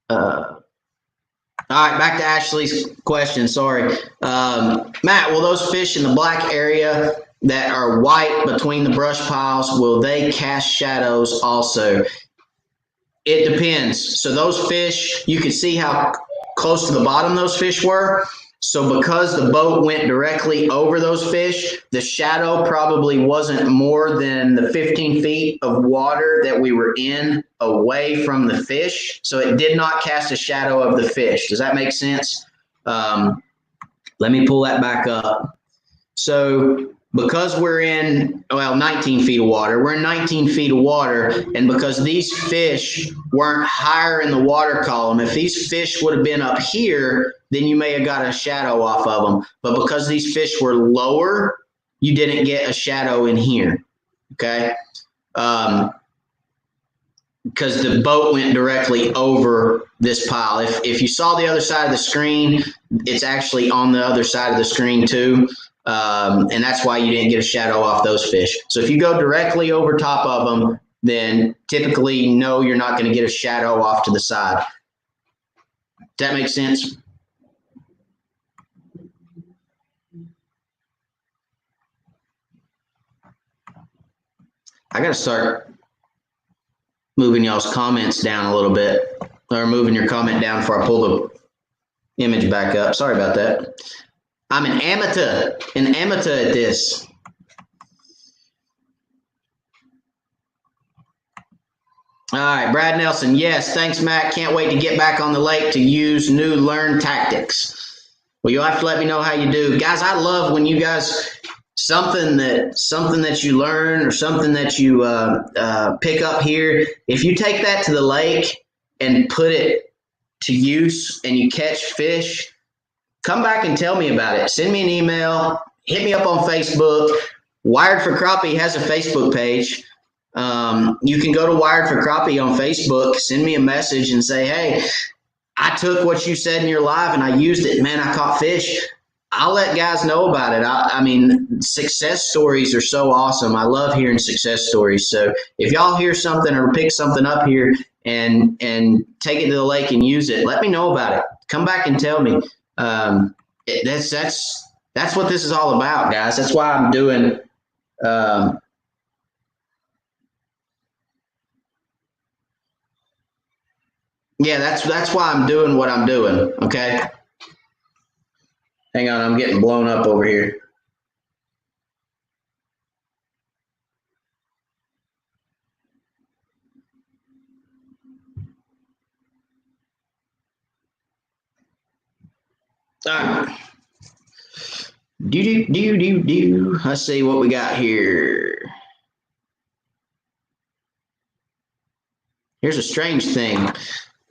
All right, back to Ashley's question. Sorry. Matt, will those fish in the black area that are white between the brush piles, will they cast shadows also? It depends. So those fish, you can see how close to the bottom those fish were. So because the boat went directly over those fish, the shadow probably wasn't more than the 15 feet of water that we were in away from the fish. So it did not cast a shadow of the fish. Does that make sense? Let me pull that back up. So because we're in, 19 feet of water, we're in 19 feet of water, and because these fish weren't higher in the water column, if these fish would have been up here, then you may have got a shadow off of them. But because these fish were lower, you didn't get a shadow in here, okay? Because the boat went directly over this pile. If you saw the other side of the screen, it's actually on the other side of the screen too. And that's why you didn't get a shadow off those fish. So if you go directly over top of them, then typically, no, you're not going to get a shadow off to the side. Does that make sense? I got to start moving y'all's comments down a little bit, or moving your comment down before I pull the image back up. Sorry about that. I'm an amateur at this. All right, Brad Nelson. Yes, thanks, Matt. Can't wait to get back on the lake to use new learned tactics. Well, you'll have to let me know how you do. Guys, I love when you guys, something that you learn or something that you pick up here, if you take that to the lake and put it to use and you catch fish, come back and tell me about it. Send me an email. Hit me up on Facebook. Wired for Crappie has a Facebook page. You can go to Wired for Crappie on Facebook, send me a message and say, hey, I took what you said in your live and I used it. Man, I caught fish. I'll let guys know about it. I mean, success stories are so awesome. I love hearing success stories. So if y'all hear something or pick something up here and take it to the lake and use it, let me know about it. Come back and tell me. That's what this is all about, guys. That's why I'm doing yeah, that's why I'm doing what I'm doing, okay? Hang on, I'm getting blown up over here. All right. Let's see what we got here. Here's a strange thing.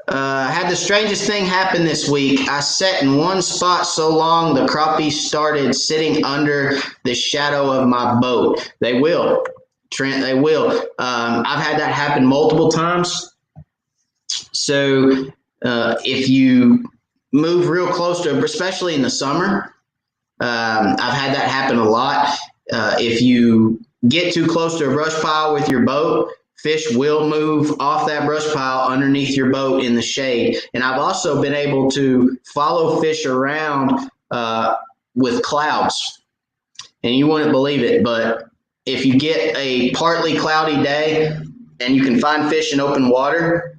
Had the strangest thing happen this week. I sat in one spot so long the crappies started sitting under the shadow of my boat. They will, Trent, they will. I've had that happen multiple times. So if you move real close to, especially in the summer, I've had that happen a lot. If you get too close to a brush pile with your boat, fish will move off that brush pile underneath your boat in the shade. And I've also been able to follow fish around with clouds. And you wouldn't believe it, but if you get a partly cloudy day and you can find fish in open water,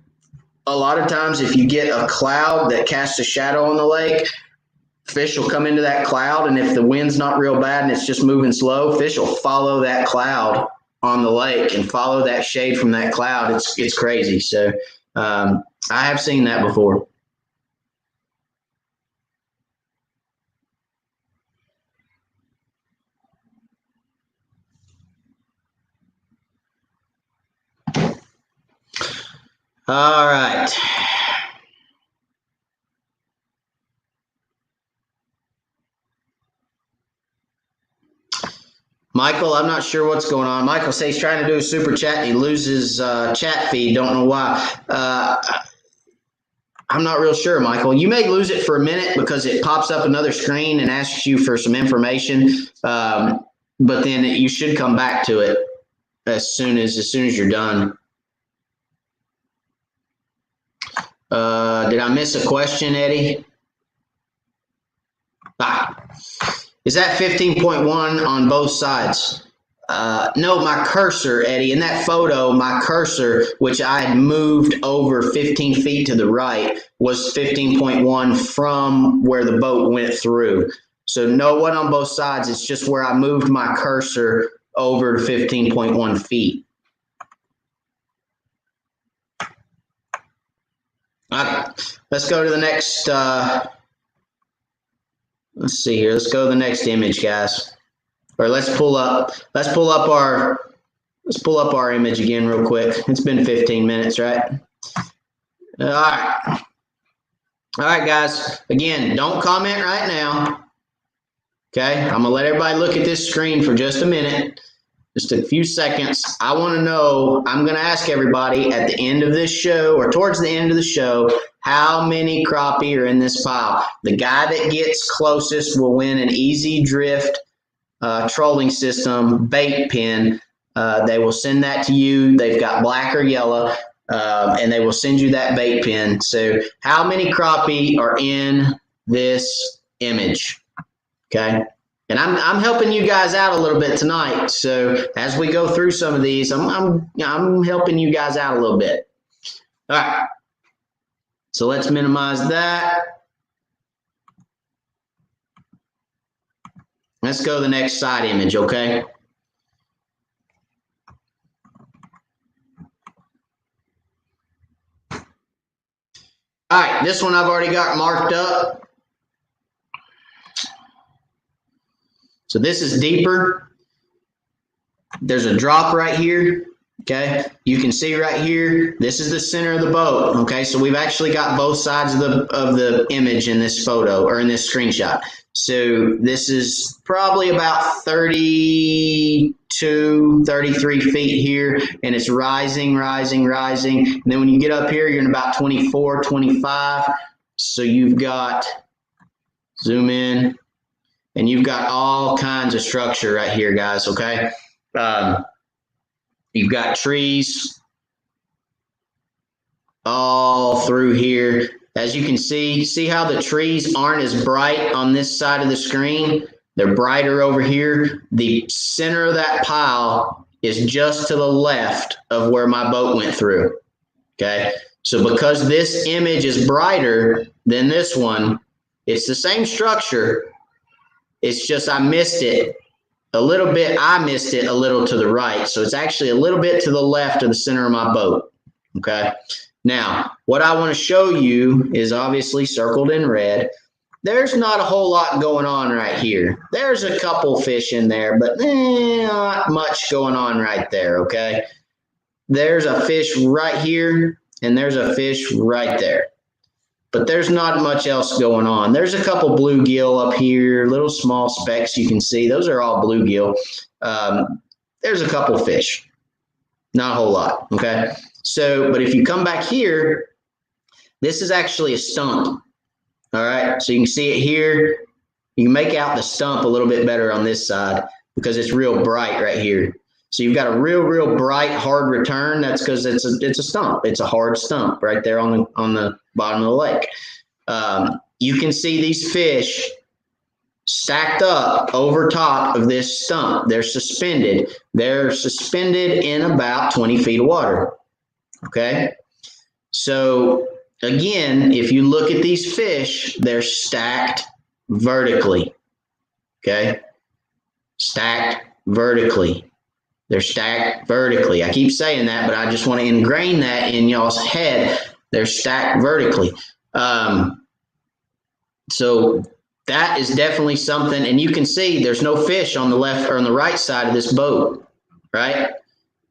a lot of times if you get a cloud that casts a shadow on the lake, fish will come into that cloud. And if the wind's not real bad and it's just moving slow, fish will follow that cloud on the lake and follow that shade from that cloud. It's crazy. So I have seen that before. All right. Michael, I'm not sure what's going on. Michael says he's trying to do a super chat and he loses chat feed. Don't know why. I'm not real sure, Michael. You may lose it for a minute because it pops up another screen and asks you for some information. But then you should come back to it as soon as you're done. Did I miss a question, Eddie? Is that 15.1 on both sides? No, my cursor, Eddie, in that photo, my cursor, which I had moved over 15 feet to the right, was 15.1 from where the boat went through. So no one on both sides. It's just where I moved my cursor over 15.1 feet. Okay, let's go to the next. Let's see here. Let's go to the next image, guys. Or let's pull up our image again real quick. It's been 15 minutes, right? All right. All right, guys. Again, don't comment right now. Okay, I'm gonna let everybody look at this screen for just a minute, just a few seconds. I want to know, I'm gonna ask everybody at the end of this show or towards the end of the show, how many crappie are in this pile. The guy that gets closest will win an Easy Drift trolling system bait pin. They will send that to you. They've got black or yellow, and they will send you that bait pin. So how many crappie are in this image? Okay. And I'm helping you guys out a little bit tonight. So as we go through some of these, I'm helping you guys out a little bit. All right. So let's minimize that. Let's go to the next side image, okay? All right, this one I've already got marked up. So this is deeper. There's a drop right here, okay? You can see right here, this is the center of the boat, okay? So we've actually got both sides of the image in this photo or in this screenshot. So this is probably about 32, 33 feet here, and it's rising, rising, rising. And then when you get up here, you're in about 24, 25. So you've got, zoom in, and you've got all kinds of structure right here, guys, okay? You've got trees all through here. As you can see how the trees aren't as bright on this side of the screen? They're brighter over here. The center of that pile is just to the left of where my boat went through, okay? So because this image is brighter than this one, it's the same structure. It's just I missed it a little bit. I missed it a little to the right. So it's actually a little bit to the left of the center of my boat, okay? Now, what I want to show you is obviously circled in red. There's not a whole lot going on right here. There's a couple fish in there, but not much going on right there, okay? There's a fish right here, and there's a fish right there. But there's not much else going on. There's a couple bluegill up here, little small specks you can see. Those are all bluegill. There's a couple fish. Not a whole lot, okay? So, but if you come back here, this is actually a stump, all right? So you can see it here. You can make out the stump a little bit better on this side because it's real bright right here. So you've got a real bright, hard return. That's because it's a stump. It's a hard stump right there on the bottom of the lake. You can see these fish stacked up over top of this stump. They're suspended. They're suspended in about 20 feet of water. Okay, so again, if you look at these fish, they're stacked vertically. Okay, stacked vertically. They're stacked vertically. I keep saying that, but I just want to ingrain that in y'all's head. They're stacked vertically. So that is definitely something. And you can see there's no fish on the left or on the right side of this boat, right?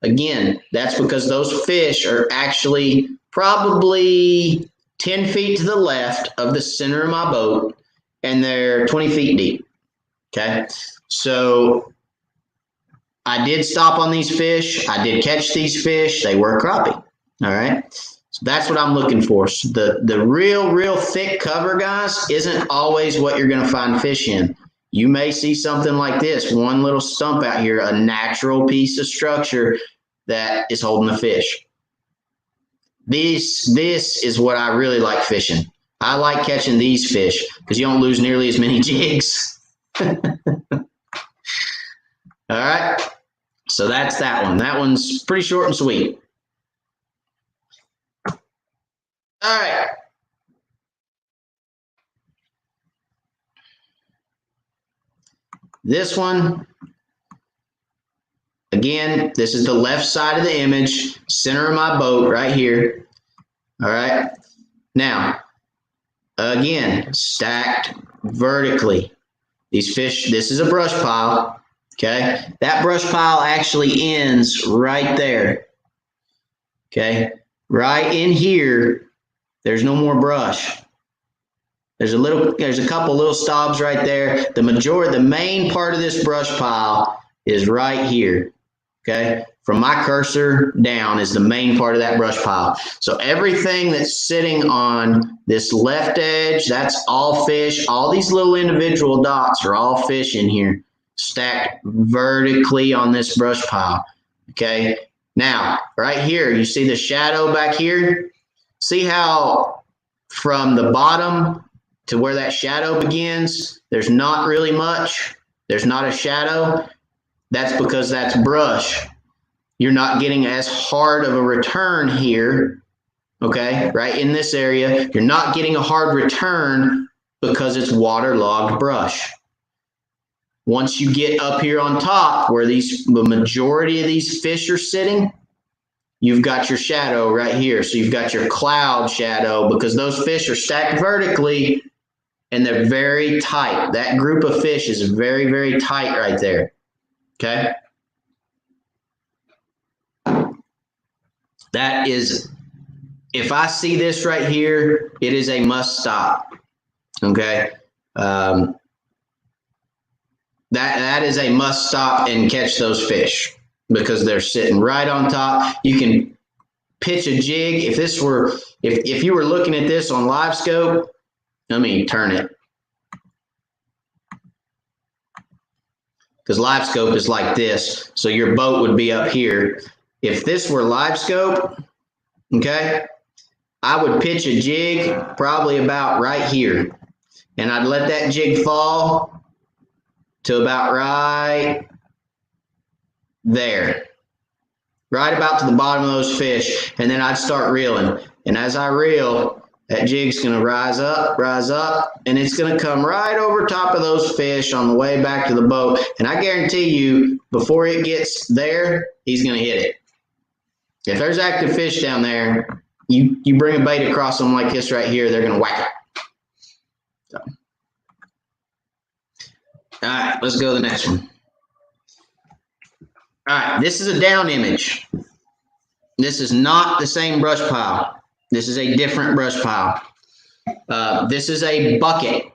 Again, that's because those fish are actually probably 10 feet to the left of the center of my boat, and they're 20 feet deep, okay? So I did stop on these fish. I did catch these fish. They were crappie, all right? So that's what I'm looking for. So the real thick cover, guys, isn't always what you're going to find fish in. You may see something like this, one little stump out here, a natural piece of structure that is holding the fish. This is what I really like fishing. I like catching these fish because you don't lose nearly as many jigs. All right, so that's that one. That one's pretty short and sweet. All right. This one, again, this is the left side of the image, center of my boat right here. All right. Now, again, stacked vertically. These fish, this is a brush pile. Okay. That brush pile actually ends right there. Okay. Right in here, there's no more brush. There's a couple little stobs right there. The main part of this brush pile is right here. Okay, from my cursor down is the main part of that brush pile. So everything that's sitting on this left edge, that's all fish. All these little individual dots are all fish in here, stacked vertically on this brush pile. Okay, now right here, you see the shadow back here? See how from the bottom to where that shadow begins, there's not really much. there's not a shadow, that's because that's brush. You're not getting as hard of a return here, okay, right in this area. You're not getting a hard return because it's waterlogged brush. Once you get up here on top where the majority of these fish are sitting, you've got your shadow right here. So you've got your cloud shadow because those fish are stacked vertically and they're very tight. That group of fish is very, very tight right there, okay? That is, if I see this right here, it is a must stop, okay? That is a must stop and catch those fish because they're sitting right on top. You can pitch a jig. If you were looking at this on live scope, let me turn it. Because live scope is like this. So your boat would be up here. If this were live scope, okay, I would pitch a jig probably about right here. And I'd let that jig fall to about right there. Right about to the bottom of those fish. And then I'd start reeling. And as I reel, that jig's going to rise up, and it's going to come right over top of those fish on the way back to the boat. And I guarantee you, before it gets there, he's going to hit it. If there's active fish down there, you bring a bait across them like this right here, they're going to whack it. So. All right, let's go to the next one. All right, this is a down image. This is not the same brush pile. This is a different brush pile. This is a bucket,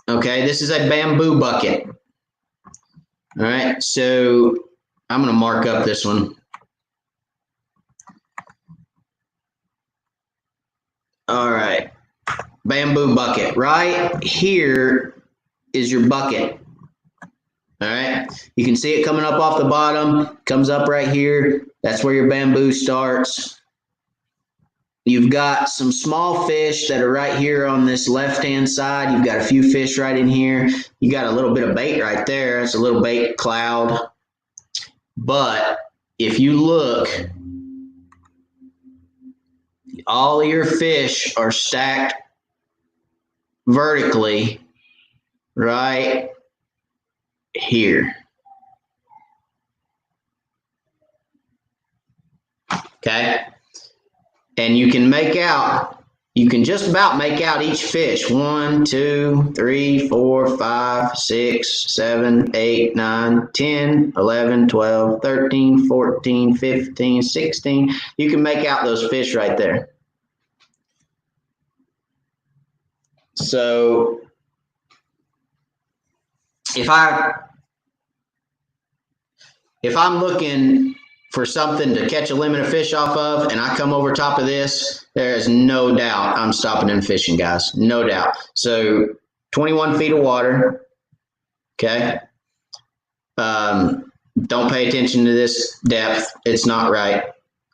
okay? This is a bamboo bucket. All right, so I'm going to mark up this one. All right, bamboo bucket. Right here is your bucket. All right, you can see it coming up off the bottom, comes up right here. That's where your bamboo starts. You've got some small fish that are right here on this left-hand side. You've got a few fish right in here. You got a little bit of bait right there. It's a little bait cloud. But if you look, all of your fish are stacked vertically right here. Okay? And you can just about make out each fish. 1, 2, 3, 4, 5, 6, 7, 8, 9, 10, 11, 12, 13, 14, 15, 16. You can make out those fish right there. So if I'm looking for something to catch a limit of fish off of, and I come over top of this, there is no doubt I'm stopping and fishing, guys. No doubt. So 21 feet of water, okay? Don't pay attention to this depth. It's not right.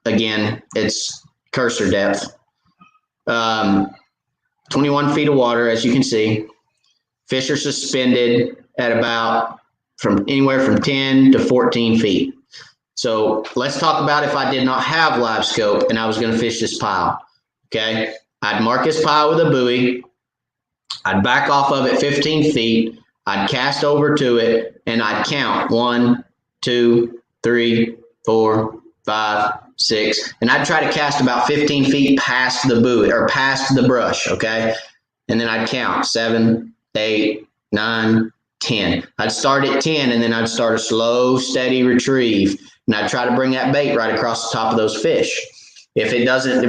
Again, it's cursor depth. 21 feet of water, as you can see. Fish are suspended at about anywhere from 10 to 14 feet. So let's talk about if I did not have live scope and I was going to fish this pile. Okay, I'd mark this pile with a buoy. I'd back off of it 15 feet. I'd cast over to it and I'd count 1, 2, 3, 4, 5, 6. And I'd try to cast about 15 feet past the buoy or past the brush. Okay, and then I'd count 7, 8, 9, 10. I'd start at 10 and then I'd start a slow, steady retrieve. And I try to bring that bait right across the top of those fish. If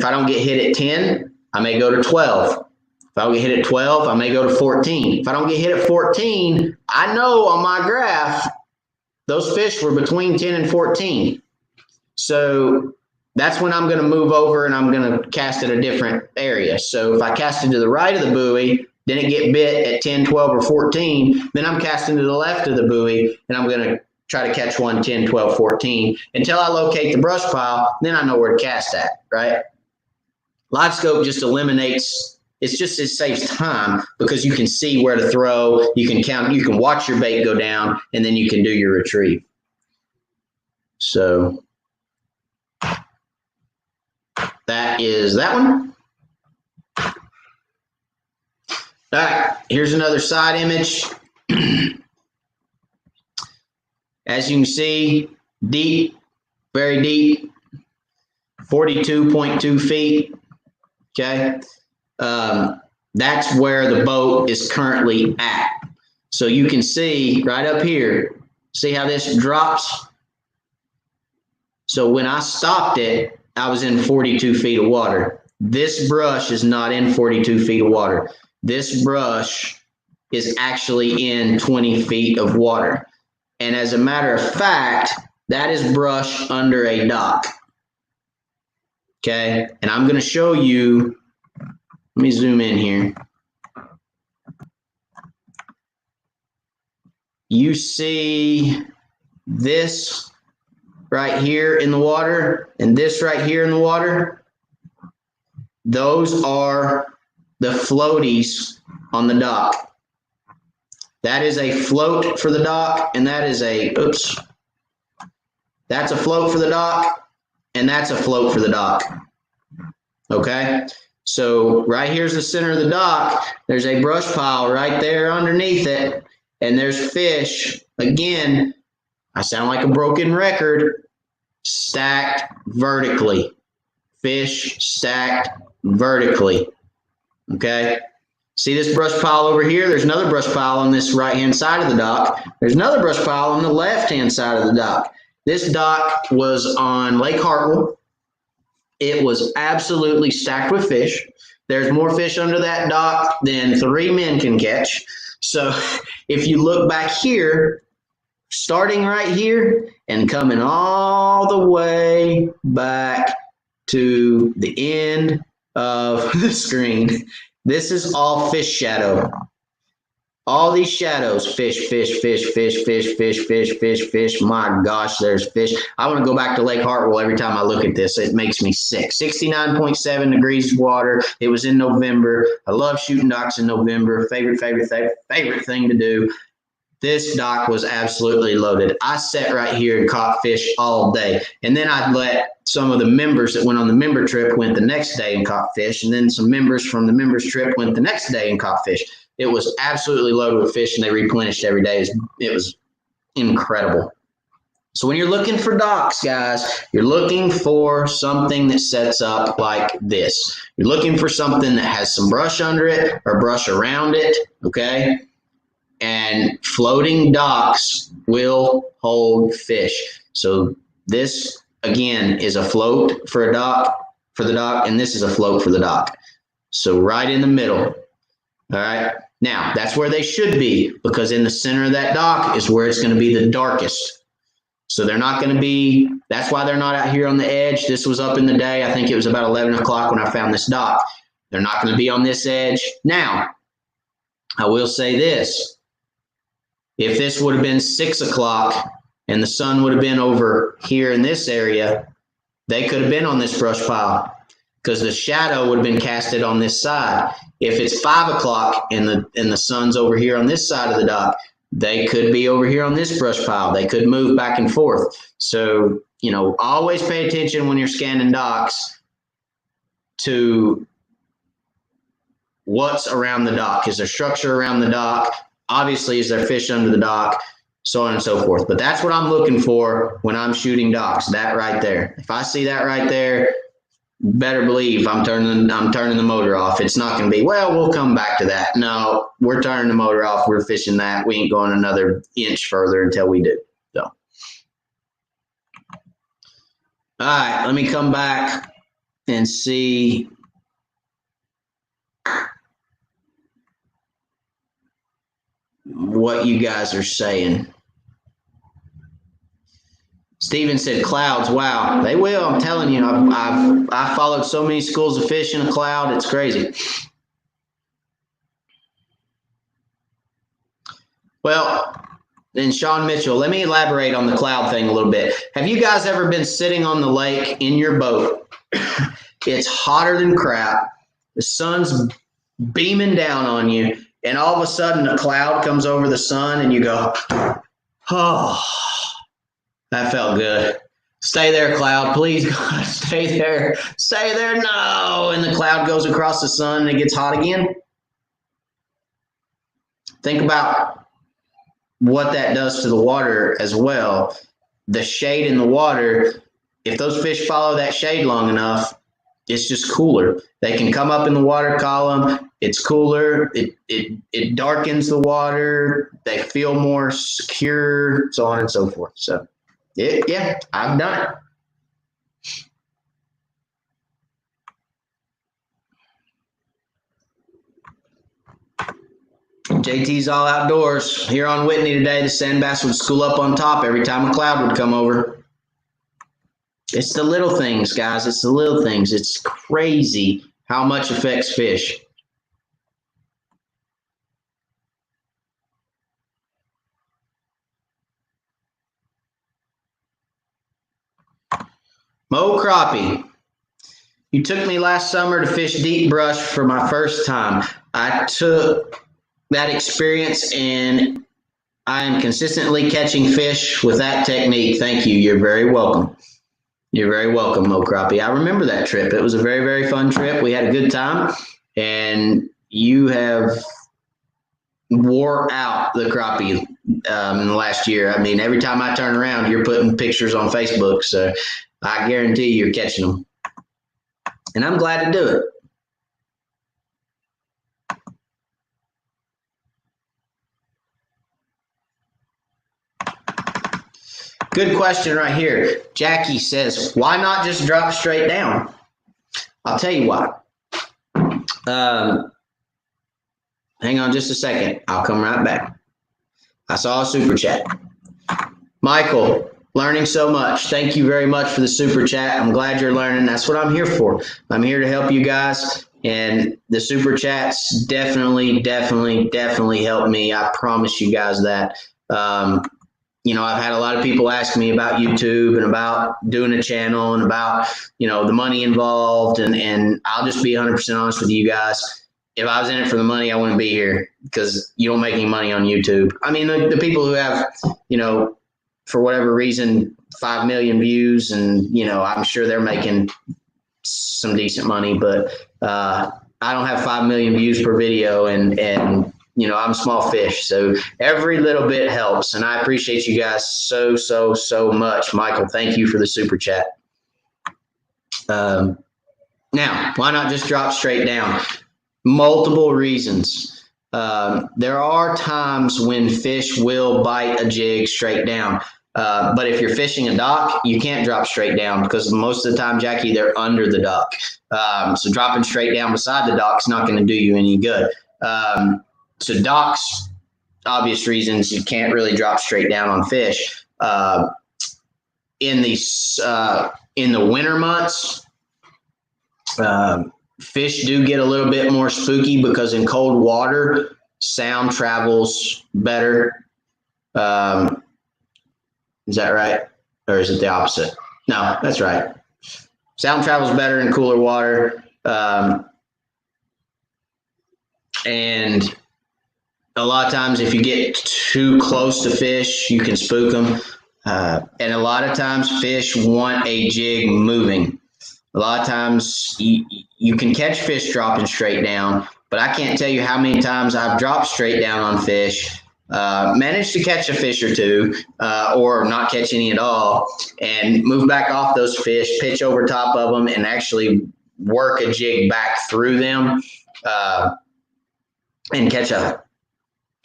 I don't get hit at 10, I may go to 12. If I don't get hit at 12, I may go to 14. If I don't get hit at 14, I know on my graph, those fish were between 10 and 14. So that's when I'm going to move over and I'm going to cast at a different area. So if I cast it to the right of the buoy, didn't get bit at 10, 12, or 14, then I'm casting to the left of the buoy and I'm going to try to catch one 10, 12, 14 until I locate the brush pile. Then I know where to cast at, right? Live scope just eliminates It's just, it saves time because you can see where to throw, you can count, you can watch your bait go down, and then you can do your retrieve. So that is that one. All right, here's another side image. As you can see, deep, very deep, 42.2 feet. Okay. That's where the boat is currently at. So you can see right up here, see how this drops? So when I stopped it, I was in 42 feet of water. This brush is not in 42 feet of water. This brush is actually in 20 feet of water. And as a matter of fact, that is brush under a dock. Okay, and I'm going to show you. Let me zoom in here. You see this right here in the water and this right here in the water. Those are the floaties on the dock. That is a float for the dock, and that is a, oops. That's a float for the dock, and that's a float for the dock. Okay? So right here's the center of the dock. There's a brush pile right there underneath it, and there's fish. Again, I sound like a broken record, stacked vertically. Fish stacked vertically. Okay? See this brush pile over here? There's another brush pile on this right-hand side of the dock. There's another brush pile on the left-hand side of the dock. This dock was on Lake Hartwell. It was absolutely stacked with fish. There's more fish under that dock than 3 men can catch. So if you look back here, starting right here and coming all the way back to the end of the screen, this is all fish shadow. All these shadows, fish, fish, fish, fish, fish, fish, fish, fish, fish. My gosh, there's fish. I want to go back to Lake Hartwell every time I look at this. It makes me sick. 69.7 degrees water. It was in November. I love shooting docks in November. Favorite thing to do. This dock was absolutely loaded. I sat right here and caught fish all day. And then I'd let some of the members that went on the member trip went the next day and caught fish. And then some members from the members trip went the next day and caught fish. It was absolutely loaded with fish, and they replenished every day. It was incredible. So when you're looking for docks, guys, you're looking for something that sets up like this. You're looking for something that has some brush under it or brush around it, okay? And floating docks will hold fish. So this, again, is a float for a dock, for the dock, and this is a float for the dock. So right in the middle, all right? Now, that's where they should be, because in the center of that dock is where it's going to be the darkest. So they're not going to be, that's why they're not out here on the edge. This was up in the day. I think it was about 11 o'clock when I found this dock. They're not going to be on this edge. Now, I will say this. If this would have been 6 o'clock and the sun would have been over here in this area, they could have been on this brush pile because the shadow would have been casted on this side. If it's 5 o'clock and the sun's over here on this side of the dock, they could be over here on this brush pile. They could move back and forth. So, you know, always pay attention when you're scanning docks to what's around the dock. Is there structure around the dock? Obviously, is there fish under the dock? So on and so forth. But that's what I'm looking for when I'm shooting docks, that right there. If I see that right there, better believe I'm turning the motor off. It's not going to be, well, we'll come back to that. No, we're turning the motor off. We're fishing that. We ain't going another inch further until we do. So, all right, let me come back and see. What you guys are saying. Steven said clouds. Wow, they will. I'm telling you, I've followed so many schools of fish in a cloud. It's crazy. Well, then Sean Mitchell, let me elaborate on the cloud thing a little bit. Have you guys ever been sitting on the lake in your boat? It's hotter than crap. The sun's beaming down on you, and all of a sudden a cloud comes over the sun and you go, oh, that felt good. Stay there, cloud. Please, God, stay there. Stay there. No. And the cloud goes across the sun and it gets hot again. Think about what that does to the water as well. The shade in the water, if those fish follow that shade long enough, it's just cooler. They can come up in the water column. It's cooler. It darkens the water. They feel more secure, so on and so forth. So, yeah, I've done it. JT's all outdoors. Here on Whitney today, the sand bass would school up on top every time a cloud would come over. It's the little things, guys. It's the little things. It's crazy how much affects fish. Mo Crappie. You took me last summer to fish deep brush for my first time. I took that experience and I am consistently catching fish with that technique. Thank you. You're very welcome. You're very welcome, Mo Crappie. I remember that trip. It was a very, very fun trip. We had a good time, and you have wore out the crappie in the last year. I mean, every time I turn around, you're putting pictures on Facebook, so I guarantee you're catching them. And I'm glad to do it. Good question right here. Jackie says, why not just drop straight down? I'll tell you why. Hang on just a second. I'll come right back. I saw a super chat. Michael, learning so much. Thank you very much for the super chat. I'm glad you're learning. That's what I'm here for. I'm here to help you guys. And the super chats definitely help me. I promise you guys that. I've had a lot of people ask me about YouTube and about doing a channel and about, the money involved. And I'll just be 100% honest with you guys. If I was in it for the money, I wouldn't be here because you don't make any money on YouTube. I mean, the people who have, for whatever reason, 5 million views and, I'm sure they're making some decent money, but I don't have 5 million views per video and I'm a small fish. So every little bit helps. And I appreciate you guys so much. Michael, thank you for the super chat. Now, why not just drop straight down? Multiple reasons. There are times when fish will bite a jig straight down. But if you're fishing a dock, you can't drop straight down because most of the time, Jackie, they're under the dock. So dropping straight down beside the dock is not going to do you any good. So docks, obvious reasons, you can't really drop straight down on fish. In the winter months, fish do get a little bit more spooky because in cold water, sound travels better. Is that right? Or is it the opposite? No, that's right. Sound travels better in cooler water. And a lot of times if you get too close to fish, you can spook them. And a lot of times fish want a jig moving. A lot of times you can catch fish dropping straight down, but I can't tell you how many times I've dropped straight down on fish, managed to catch a fish or two, or not catch any at all, and move back off those fish, pitch over top of them, and actually work a jig back through them, and catch a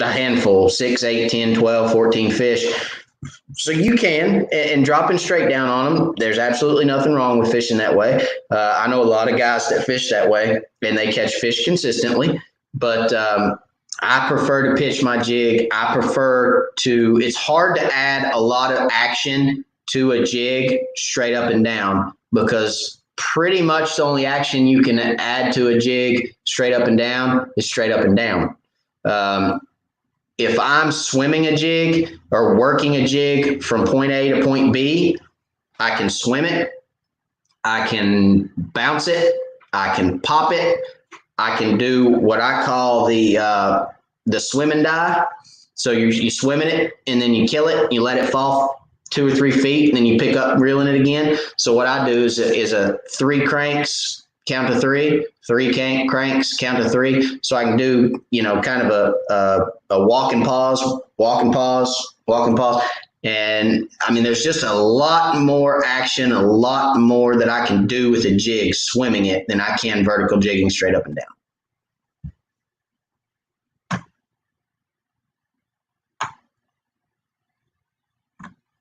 handful, 6, 8, 10, 12, 14 fish. So you can, and dropping straight down on them, there's absolutely nothing wrong with fishing that way. I know a lot of guys that fish that way, and they catch fish consistently, but I prefer to pitch my jig. I prefer to, it's hard to add a lot of action to a jig straight up and down because pretty much the only action you can add to a jig straight up and down is straight up and down. If I'm swimming a jig or working a jig from point A to point B, I can swim it, I can bounce it, I can pop it, I can do what I call the swim and die. So you swim in it and then you kill it, you let it fall 2 or 3 feet, and then you pick up reeling it again. So what I do is a 3 cranks, count to 3, 3 cranks, count to 3. So I can do, kind of a walk and pause, walk and pause, walk and pause. And I mean, there's just a lot more action, a lot more that I can do with a jig swimming it than I can vertical jigging straight up and down.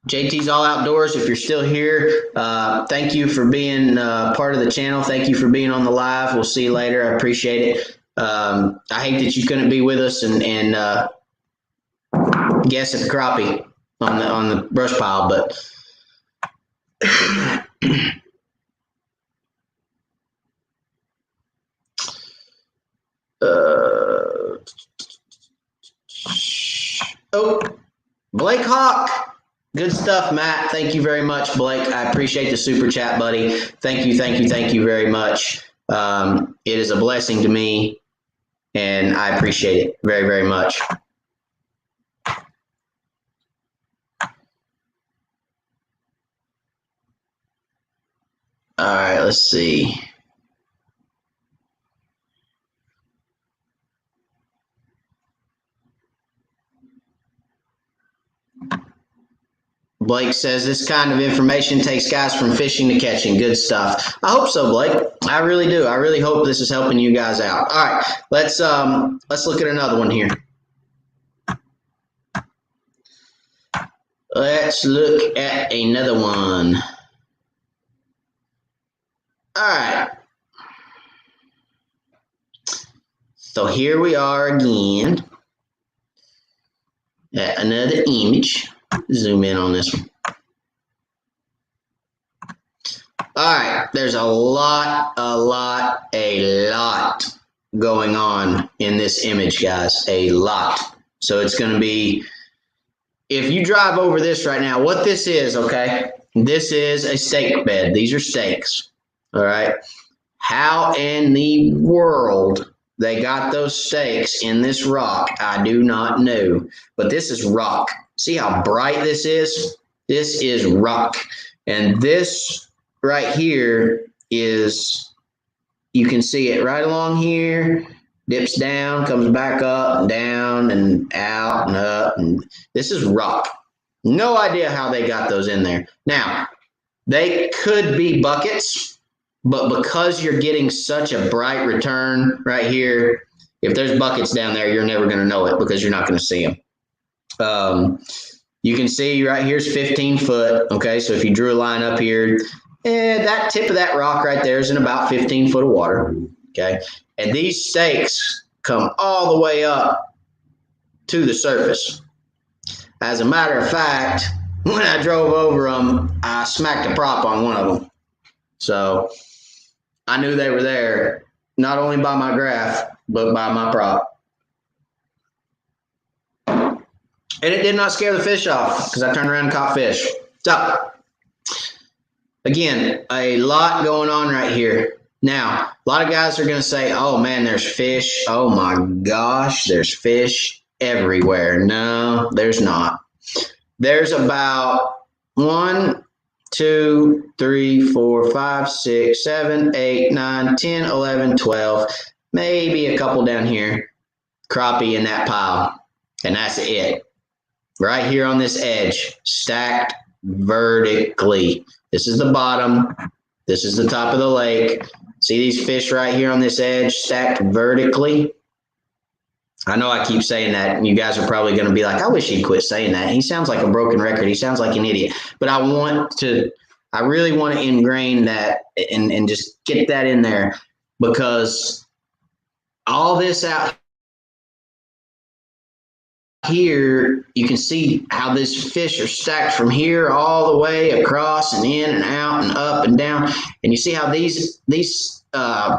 JT's All Outdoors, if you're still here, thank you for being part of the channel. Thank you for being on the live. We'll see you later. I appreciate it. I hate that you couldn't be with us and guess at the crappie on the brush pile, but Blake Hawk. Good stuff, Matt. Thank you very much, Blake. I appreciate the super chat, buddy. Thank you very much. It is a blessing to me, and I appreciate it very, very much. All right, let's see. Blake says this kind of information takes guys from fishing to catching. Good stuff. I hope so, Blake. I really do. I really hope this is helping you guys out. All right, let's look at another one here. Let's look at another one. All right. So here we are again at another image. Zoom in on this one. All right, there's a lot going on in this image, guys. A lot. So it's going to be, if you drive over this right now, what this is, okay? This is a stake bed. These are stakes. All right. How in the world they got those stakes in this rock, I do not know. But this is rock. See how bright this is? This is rock. And this right here is, you can see it right along here, dips down, comes back up and down and out and up. And this is rock. No idea how they got those in there. Now, they could be buckets, but because you're getting such a bright return right here, if there's buckets down there, you're never going to know it because you're not going to see them. You can see right here's 15 foot. Okay, so if you drew a line up here, that tip of that rock right there is in about 15 foot of water. Okay, and these stakes come all the way up to the surface. As a matter of fact, when I drove over them, I smacked a prop on one of them. So I knew they were there, not only by my graph, but by my prop. And it did not scare the fish off because I turned around and caught fish. So, again, a lot going on right here. Now, a lot of guys are going to say, oh, man, there's fish. Oh, my gosh, there's fish everywhere. No, there's not. There's about 1, 2, 3, 4, 5, 6, 7, 8, 9, 10, 11, 12, maybe a couple down here, crappie in that pile. And that's it. Right here on this edge, stacked vertically. This is the bottom. This is the top of the lake. See these fish right here on this edge, stacked vertically? I know I keep saying that, and you guys are probably going to be like, I wish he'd quit saying that. He sounds like a broken record. He sounds like an idiot. But I really want to ingrain that and just get that in there, because all this out here, you can see how these fish are stacked from here all the way across and in and out and up and down. And you see how these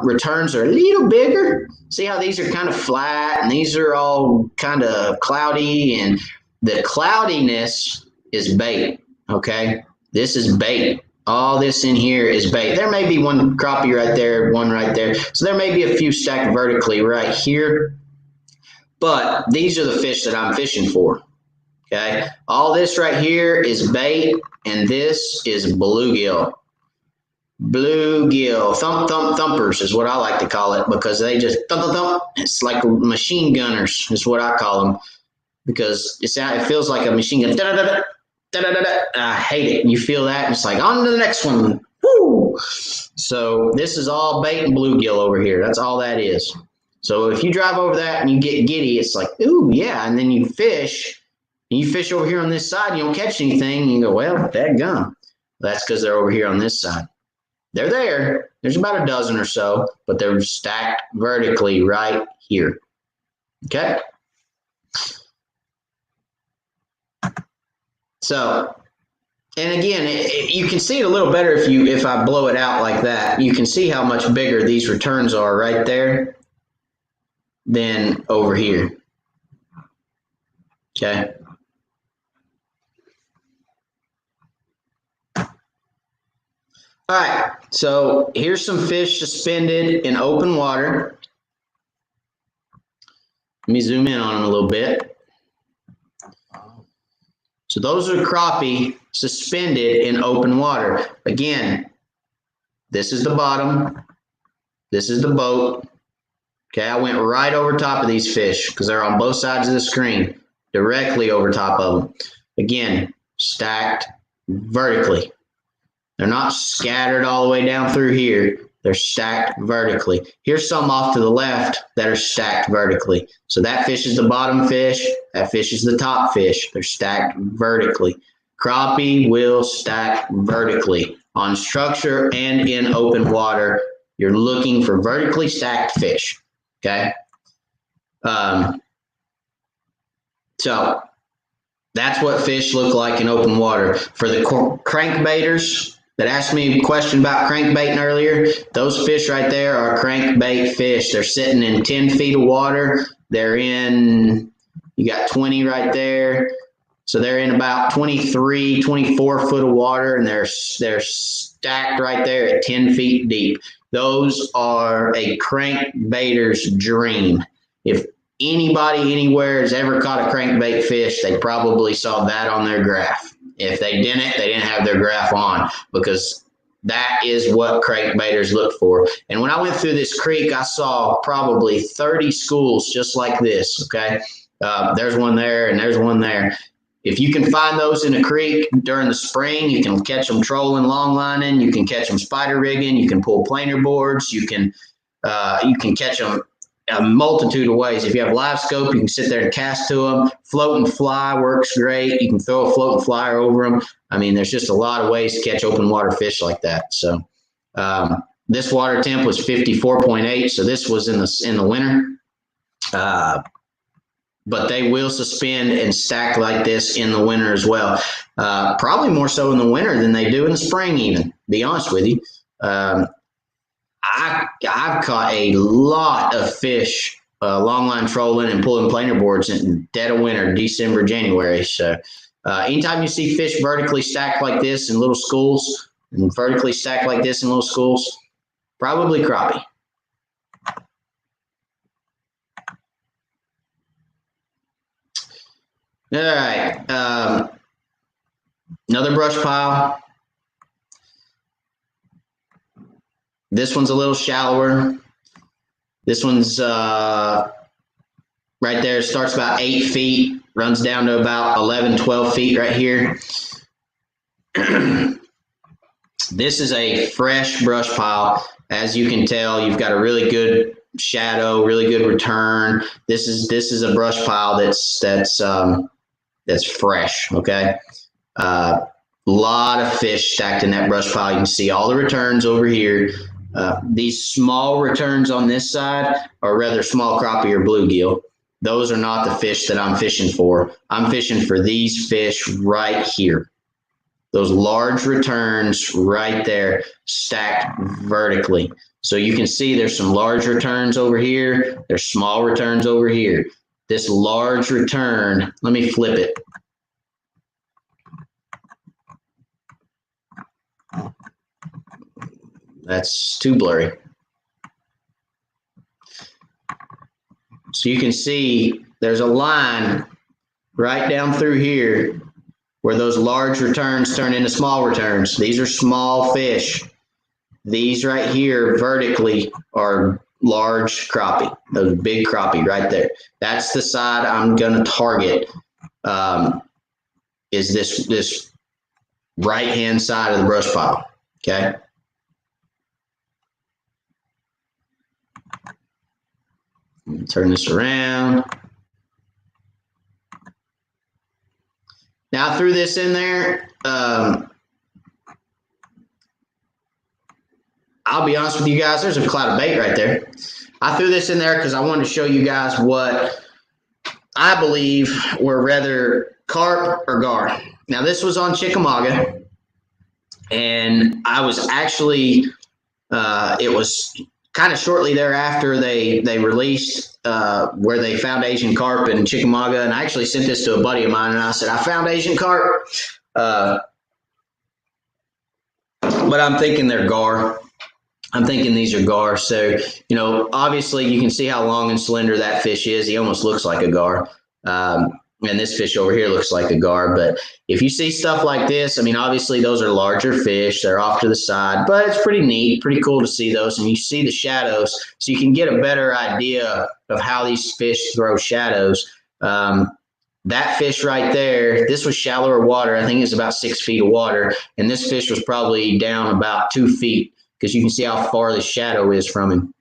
returns are a little bigger. See how these are kind of flat and these are all kind of cloudy, and the cloudiness is bait. Okay, this is bait. All this in here is bait. There may be one crappie right there, one right there. So there may be a few stacked vertically right here. But these are the fish that I'm fishing for. Okay. All this right here is bait, and this is bluegill. Bluegill, thumpers is what I like to call it, because they just thump. It's like machine gunners is what I call them, because it feels like a machine gun. Da-da-da-da, da-da-da-da. I hate it. You feel that, and it's like on to the next one. Woo! So this is all bait and bluegill over here. That's all that is. So if you drive over that and you get giddy, it's like, ooh, yeah. And then you fish, and you fish over here on this side, and you don't catch anything. And you go, well, dadgum. That's because they're over here on this side. They're there. There's about a dozen or so, but they're stacked vertically right here. Okay. So, and again, you can see it a little better if I blow it out like that. You can see how much bigger these returns are right there than over here. Okay. All right, so here's some fish suspended in open water. Let me zoom in on them a little bit. So those are crappie suspended in open water. Again, this is the bottom. This is the boat. Okay, I went right over top of these fish because they're on both sides of the screen, directly over top of them. Again, stacked vertically. They're not scattered all the way down through here. They're stacked vertically. Here's some off to the left that are stacked vertically. So that fish is the bottom fish. That fish is the top fish. They're stacked vertically. Crappie will stack vertically on structure and in open water. You're looking for vertically stacked fish. Okay. So that's what fish look like in open water. For the crankbaiters that asked me a question about crankbaiting earlier, those fish right there are crankbait fish. They're sitting in 10 feet of water. They're in, you got 20 right there. So they're in about 23, 24 foot of water, and they're stacked right there at 10 feet deep. Those are a crankbaiter's dream. If anybody anywhere has ever caught a crankbait fish, they probably saw that on their graph. If they didn't have their graph on, because that is what crankbaiters look for. And when I went through this creek, I saw probably 30 schools just like this. Okay. There's one there and there's one there. If you can find those in a creek during the spring, you can catch them trolling, long lining. You can catch them spider rigging. You can pull planer boards. You can catch them a multitude of ways. If you have live scope, you can sit there and cast to them. Float and fly works great. You can throw a float and flyer over them. I mean, there's just a lot of ways to catch open water fish like that. So this water temp was 54.8. So this was in the winter. But they will suspend and stack like this in the winter as well. Probably more so in the winter than they do in the spring even, to be honest with you. I've caught a lot of fish longline trolling and pulling planer boards in dead of winter, December, January. So anytime you see fish vertically stacked like this in little schools, and vertically stacked like this in little schools, probably crappie. All right, another brush pile. This one's a little shallower. This one's right there. Starts about 8 feet, runs down to about 11, 12 feet right here. This is a fresh brush pile. As you can tell, you've got a really good shadow, really good return. This is a brush pile that's fresh. Okay. Lot of fish stacked in that brush pile. You can see all the returns over here. These small returns on this side are rather small crappie or bluegill. Those are not the fish that I'm fishing for. I'm fishing for these fish right here. Those large returns right there, stacked vertically. So you can see there's some large returns over here. There's small returns over here. This large return, let me flip it. That's too blurry. So you can see there's a line right down through here where those large returns turn into small returns. These are small fish. These right here vertically are large crappie, those big crappie right there. That's the side I'm going to target, is this right-hand side of the brush pile, okay? Turn this around. Now I threw this in there. I'll be honest with you guys, there's a cloud of bait right there. I threw this in there because I wanted to show you guys what I believe were rather carp or gar. Now this was on Chickamauga, and I was actually, it was kind of shortly thereafter they released where they found Asian carp in Chickamauga, and I actually sent this to a buddy of mine, and I said, I found Asian carp, but I'm thinking they're gar. I'm thinking these are gar. So, you know, obviously you can see how long and slender that fish is. He almost looks like a gar. And this fish over here looks like a gar. But if you see stuff like this, I mean, obviously those are larger fish. They're off to the side, but it's pretty neat, pretty cool to see those. And you see the shadows, so you can get a better idea of how these fish throw shadows. That fish right there, this was shallower water. I think it's about 6 feet of water. And this fish was probably down about 2 feet, because you can see how far the shadow is from him.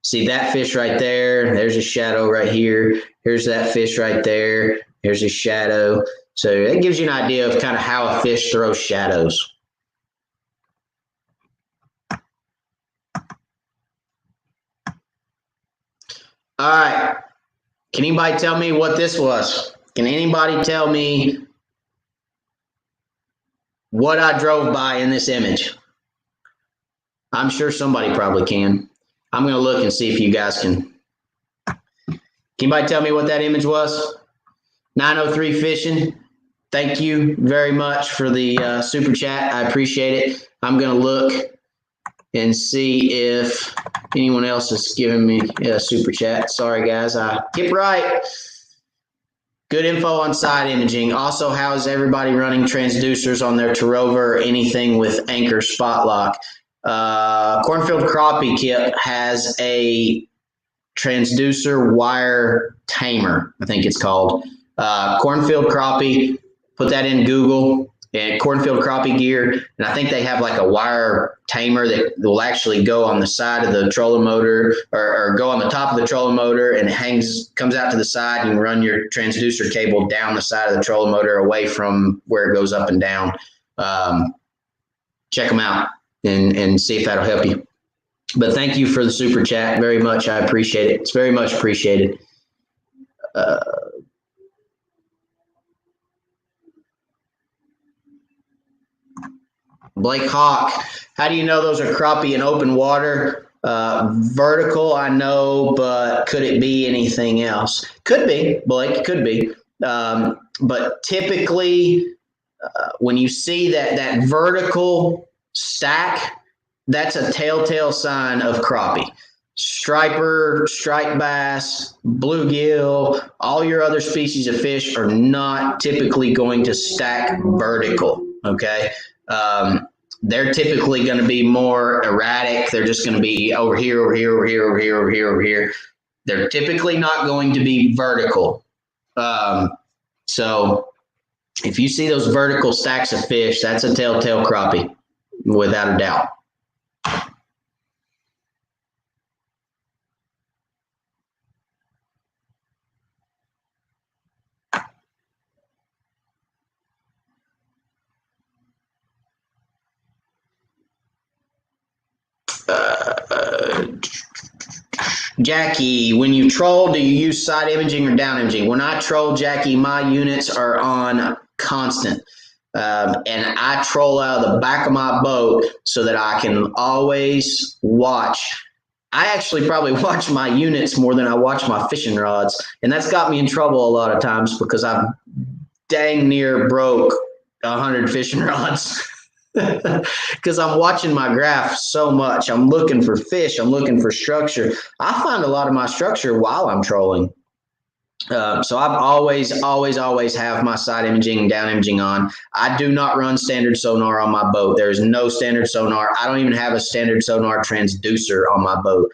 See that fish right there? There's a shadow right here. Here's that fish right there. There's a shadow. So that gives you an idea of kind of how a fish throws shadows. All right. Can anybody tell me what this was? Can anybody tell me what I drove by in this image? I'm sure somebody probably can. I'm going to look and see if you guys can. Can anybody tell me what that image was? 903 Fishing. Thank you very much for the super chat. I appreciate it. I'm going to look and see if anyone else is giving me a super chat. Sorry, guys. Get right. Good info on side imaging. Also, how is everybody running transducers on their Terrova or anything with Anchor Spot Lock? Cornfield Crappie Kit has a transducer wire tamer, I think it's called. Cornfield Crappie, put that in Google, and Cornfield Crappie gear, and I think they have like a wire tamer that will actually go on the side of the trolling motor, or go on the top of the trolling motor, and it comes out to the side. You can run your transducer cable down the side of the trolling motor away from where it goes up and down. Check them out and see if that'll help you. But thank you for the super chat very much. I appreciate it. It's very much appreciated. Blake Hawk, how do you know those are crappie in open water? Vertical, I know, but could it be anything else? Could be, Blake, could be. But typically, when you see that vertical stack, that's a telltale sign of crappie. Striper, striped bass, bluegill, all your other species of fish are not typically going to stack vertical, okay? They're typically going to be more erratic. They're just going to be over here, over here, over here, over here, over here, over here. They're typically not going to be vertical. So if you see those vertical stacks of fish, that's a telltale crappie, without a doubt. Jackie, when you troll, do you use side imaging or down imaging? When I troll, Jackie, my units are on constant. And I troll out of the back of my boat so that I can always watch. I actually probably watch my units more than I watch my fishing rods. And that's got me in trouble a lot of times because I've dang near broke 100 fishing rods. because I'm watching my graph so much. I'm looking for fish. I'm looking for structure. I find a lot of my structure while I'm trolling. So I've always have my side imaging and down imaging on. I do not run standard sonar on my boat. There is no standard sonar. I don't even have a standard sonar transducer on my boat.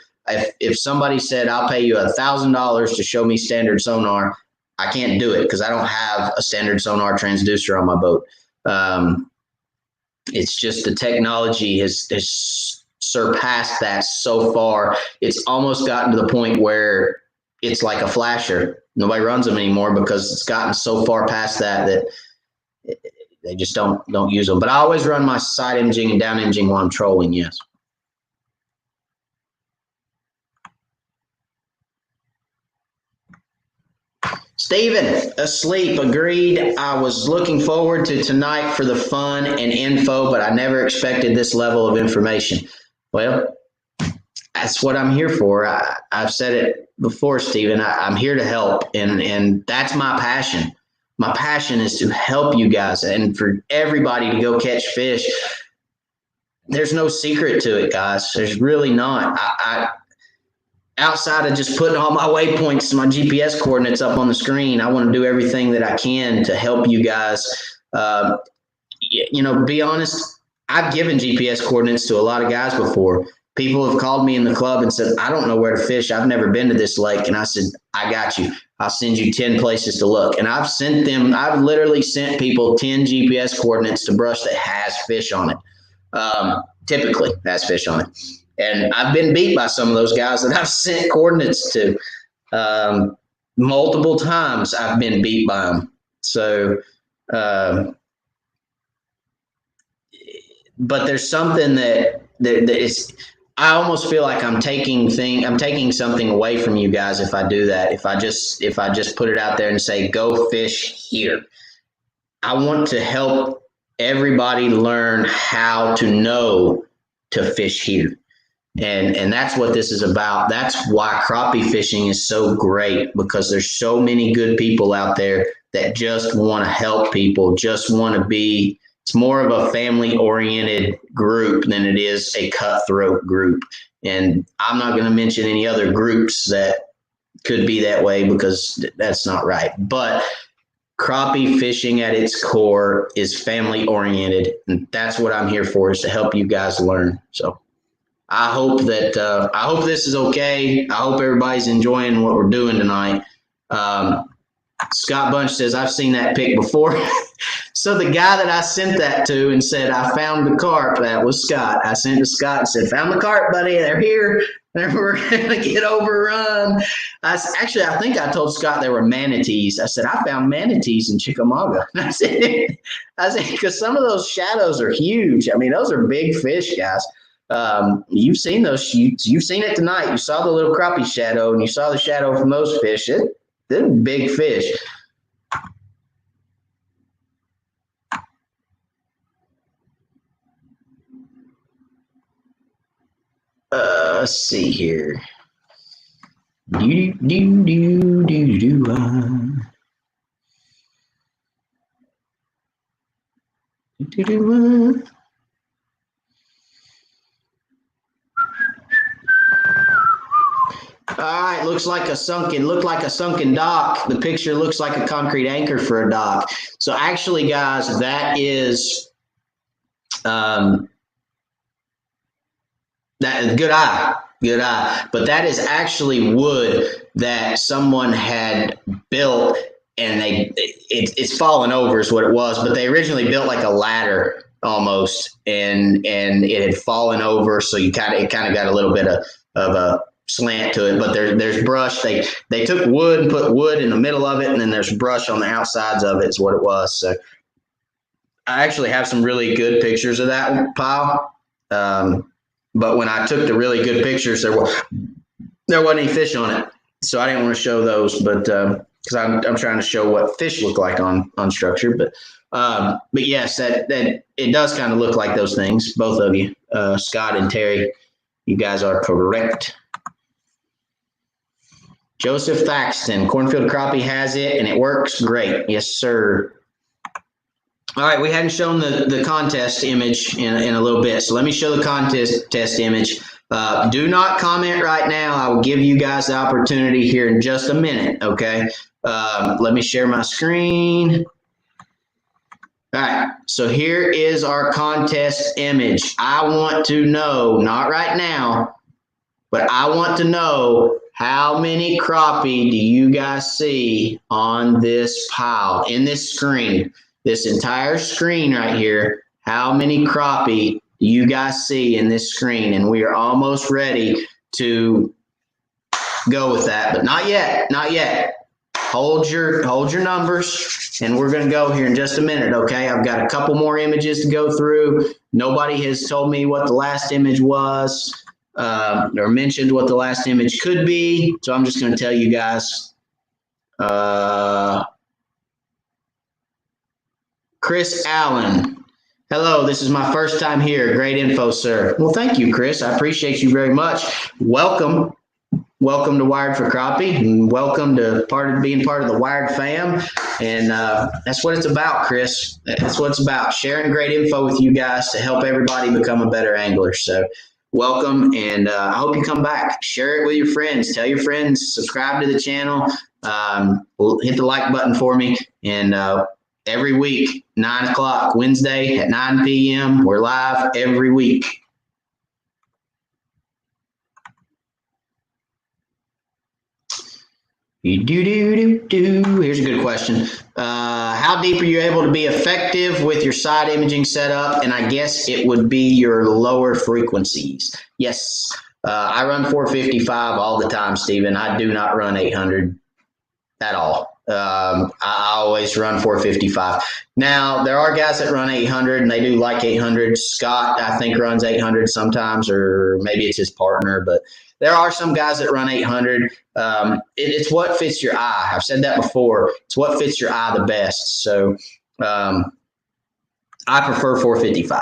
If somebody said, I'll pay you $1,000 to show me standard sonar, I can't do it because I don't have a standard sonar transducer on my boat. It's just the technology has surpassed that so far. It's almost gotten to the point where it's like a flasher. Nobody runs them anymore because it's gotten so far past that they just don't use them. But I always run my side imaging and down imaging while I'm trolling. Yes. Steven, asleep. Agreed. I was looking forward to tonight for the fun and info, but I never expected this level of information. Well, that's what I'm here for. I've said it before, Steven. I'm here to help, and that's my passion. My passion is to help you guys and for everybody to go catch fish. There's no secret to it, guys. There's really not. I outside of just putting all my waypoints, my GPS coordinates up on the screen, I want to do everything that I can to help you guys. Be honest, I've given GPS coordinates to a lot of guys before. People have called me in the club and said, I don't know where to fish. I've never been to this lake. And I said, I got you. I'll send you 10 places to look. And I've literally sent people 10 GPS coordinates to brush that has fish on it. Typically has fish on it. And I've been beat by some of those guys that I've sent coordinates to. Multiple times I've been beat by them. So, but there's something that is, I almost feel like I'm taking something away from you guys if I do that. If I just put it out there and say, go fish here. I want to help everybody learn how to know to fish here. And that's what this is about. That's why crappie fishing is so great, because there's so many good people out there that just want to help people, just want to be, it's more of a family-oriented group than it is a cutthroat group. And I'm not going to mention any other groups that could be that way because that's not right. But crappie fishing at its core is family-oriented, and that's what I'm here for, is to help you guys learn. So I hope this is okay. I hope everybody's enjoying what we're doing tonight. Scott Bunch says, I've seen that pic before. So the guy that I sent that to and said, I found the carp, that was Scott. I sent to Scott and said, found the carp, buddy. They're here. We're going to get overrun. I think I told Scott there were manatees. I said, I found manatees in Chickamauga. I said, because some of those shadows are huge. I mean, those are big fish, guys. You've seen those shoots. You've seen it tonight. You saw the little crappie shadow, and you saw the shadow from those fish. They're big fish. Let's see here. All right, looked like a sunken dock. The picture looks like a concrete anchor for a dock. So actually, guys, that is that good eye. But that is actually wood that someone had built, and it's fallen over is what it was. But they originally built like a ladder almost, and it had fallen over, so it kind of got a little bit of a slant to it. But there's brush. They took wood and put wood in the middle of it, and then there's brush on the outsides of it is what it was. So I actually have some really good pictures of that pile. But when I took the really good pictures, there wasn't any fish on it, so I didn't want to show those. But because I'm trying to show what fish look like on structure. But yes, that it does kind of look like those things. Both of you, Scott and Terry, you guys are correct. Joseph Thaxton, Cornfield Crappie has it, and it works great. Yes, sir. All right, we hadn't shown the contest image in a little bit, so let me show the contest image. Do not comment right now. I will give you guys the opportunity here in just a minute, okay? Let me share my screen. All right, so here is our contest image. I want to know, not right now, but I want to know how many crappie do you guys see on this pile, in this screen? This entire screen right here, how many crappie do you guys see in this screen? And we are almost ready to go with that, but not yet, not yet. Hold your numbers, and we're going to go here in just a minute, okay? I've got a couple more images to go through. Nobody has told me what the last image was or mentioned what the last image could be, so I'm just going to tell you guys. Chris Allen. Hello, this is my first time here. Great info, sir. Well, thank you, Chris. I appreciate you very much. Welcome. Welcome to Wired for Crappie, and welcome to being part of the Wired fam. And that's what it's about, Chris. That's what it's about, sharing great info with you guys to help everybody become a better angler. So welcome, and I hope you come back. Share it with your friends. Tell your friends, subscribe to the channel. Hit the like button for me. And every week, 9 o'clock, Wednesday at 9 p.m., we're live every week. Here's a good question. How deep are you able to be effective with your side imaging setup? And I guess it would be your lower frequencies. Yes, I run 455 all the time, Stephen. I do not run 800 at all. I always run 455. Now, there are guys that run 800, and they do like 800. Scott, I think, runs 800 sometimes, or maybe it's his partner, but there are some guys that run 800. It's what fits your eye. I've said that before. It's what fits your eye the best. So I prefer 455.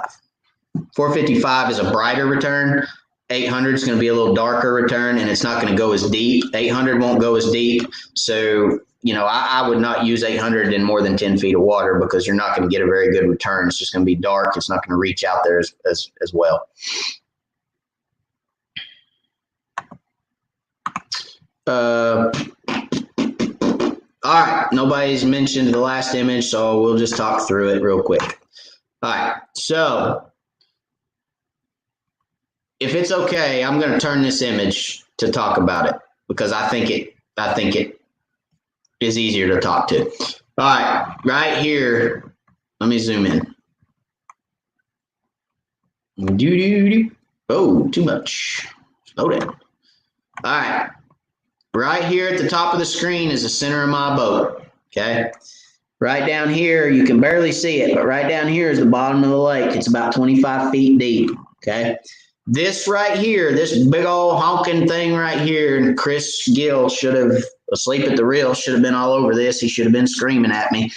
455 is a brighter return. 800 is going to be a little darker return, and it's not going to go as deep. 800 won't go as deep. So, I would not use 800 in more than 10 feet of water because you're not going to get a very good return. It's just going to be dark. It's not going to reach out there as well. All right, nobody's mentioned the last image, so we'll just talk through it real quick. All right, so if it's okay, I'm going to turn this image to talk about it because I think it is easier to talk to. All right, right here, let me zoom in. Oh, too much. Slow down. All right. Right here at the top of the screen is the center of my boat, okay? Right down here, you can barely see it, but right down here is the bottom of the lake. It's about 25 feet deep, okay? This right here, this big old honking thing right here, and Chris Gill should have, asleep at the reel, should have been all over this. He should have been screaming at me.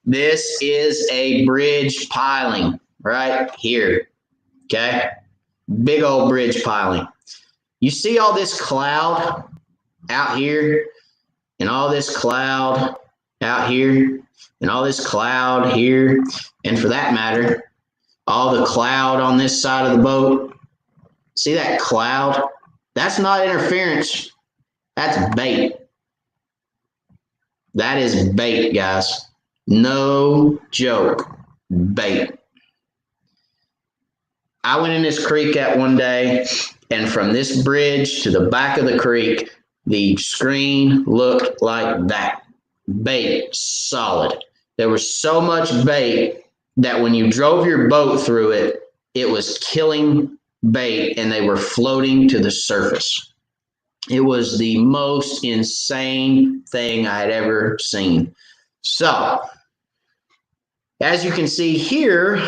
This is a bridge piling right here, okay? Big old bridge piling. You see all this cloud out here, and all this cloud out here, and all this cloud here, and for that matter, all the cloud on this side of the boat. See that cloud? That's not interference. That's bait. That is bait, guys. No joke. Bait. I went in this creek at one day, and from this bridge to the back of the creek, the screen looked like that. Bait, solid. There was so much bait that when you drove your boat through it, it was killing bait and they were floating to the surface. It was the most insane thing I had ever seen. So, as you can see here,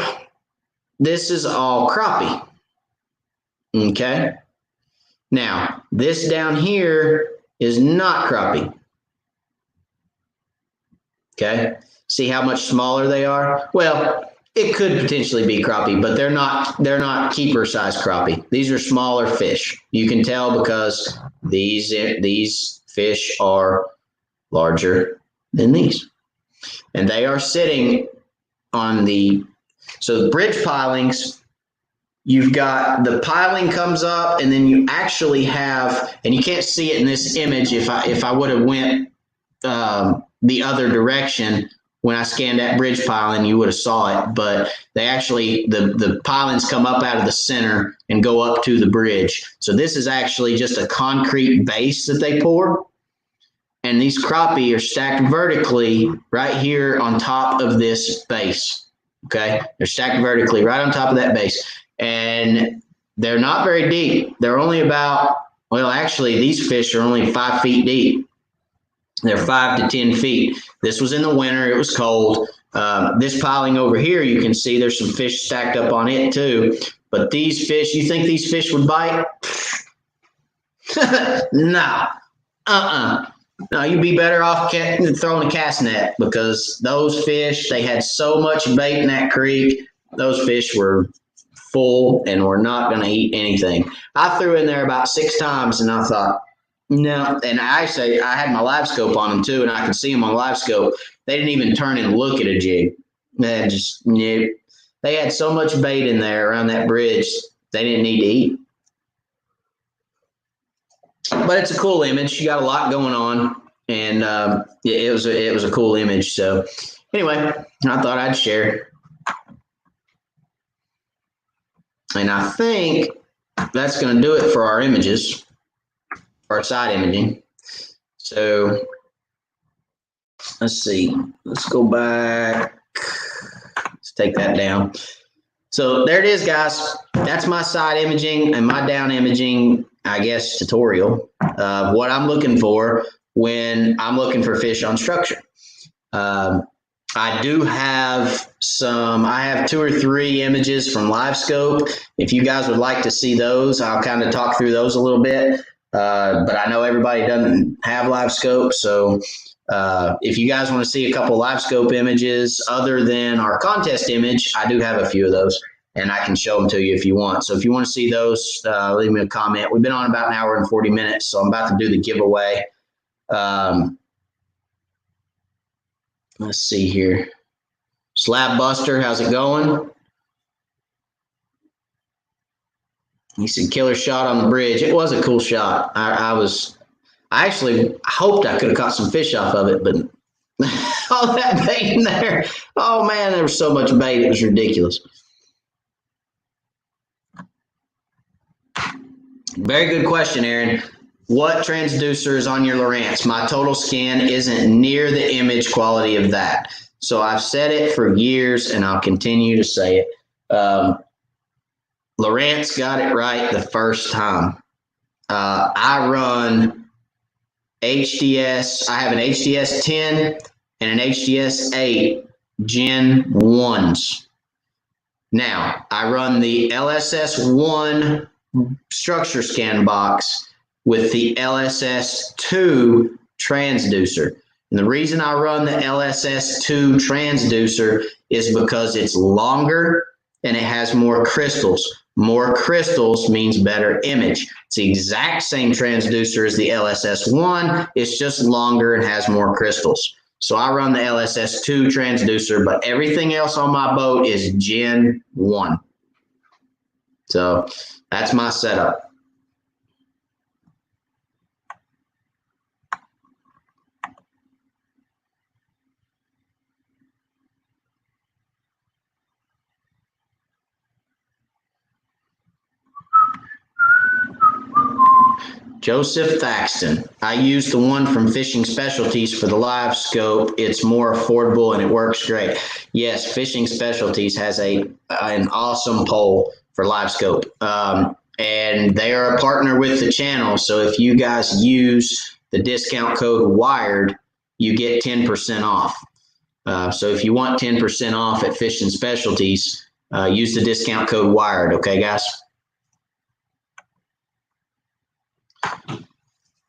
this is all crappie. Okay? Now, this down here is not crappie. Okay? See how much smaller they are? Well, it could potentially be crappie, but they're not keeper size crappie. These are smaller fish. You can tell because these fish are larger than these. And they are sitting so the bridge pilings, you've got the piling comes up, and then you actually have, and you can't see it in this image. If I would have went the other direction when I scanned that bridge piling, you would have saw it. But they actually, the pilings come up out of the center and go up to the bridge. So this is actually just a concrete base that they pour. And these crappie are stacked vertically right here on top of this base. Okay, they're stacked vertically right on top of that base. And they're not very deep. They're only about, well, actually, these fish are only 5 feet deep. They're 5 to 10 feet. This was in the winter. It was cold. This piling over here, you can see there's some fish stacked up on it too. But these fish, you think these fish would bite? No. No, you'd be better off throwing a cast net, because those fish, they had so much bait in that creek. Those fish were full and were not going to eat anything. I threw in there about 6 times, and I thought, no. And I had my live scope on them too, and I could see them on live scope. They didn't even turn and look at a jig. They had so much bait in there around that bridge, they didn't need to eat. But it's a cool image. You got a lot going on, and it was a cool image. So anyway, I thought I'd share. And I think that's going to do it for our images, our side imaging. So let's see. Let's go back. Let's take that down. So there it is, guys. That's my side imaging and my down imaging, I guess, tutorial of what I'm looking for when I'm looking for fish on structure. I do have I have 2 or 3 images from LiveScope. If you guys would like to see those, I'll kind of talk through those a little bit. But I know everybody doesn't have LiveScope. So if you guys want to see a couple LiveScope images other than our contest image, I do have a few of those, and I can show them to you if you want. So if you want to see those, leave me a comment. We've been on about 1 hour and 40 minutes, so I'm about to do the giveaway. Let's see here. Slab Buster, how's it going? He said killer shot on the bridge. It was a cool shot. I actually hoped I could have caught some fish off of it, but all that bait in there. Oh man, there was so much bait, it was ridiculous. Very good question, Aaron. What transducer is on your Lowrance? My total scan isn't near the image quality of that. So I've said it for years, and I'll continue to say it. Lowrance got it right the first time. I run HDS. I have an HDS 10 and an HDS 8 Gen 1s. Now, I run the LSS 1 structure scan box with the LSS 2 transducer. And the reason I run the LSS 2 transducer is because it's longer and it has more crystals. More crystals means better image. It's the exact same transducer as the LSS 1. It's just longer and has more crystals. So I run the LSS 2 transducer, but everything else on my boat is Gen 1. So that's my setup. Joseph Thaxton. I use the one from Fishing Specialties for the live scope. It's more affordable and it works great. Yes, Fishing Specialties has an awesome pole for live scope. And they are a partner with the channel. So if you guys use the discount code WIRED, you get 10% off. So if you want 10% off at Fishing Specialties, use the discount code WIRED. Okay, guys?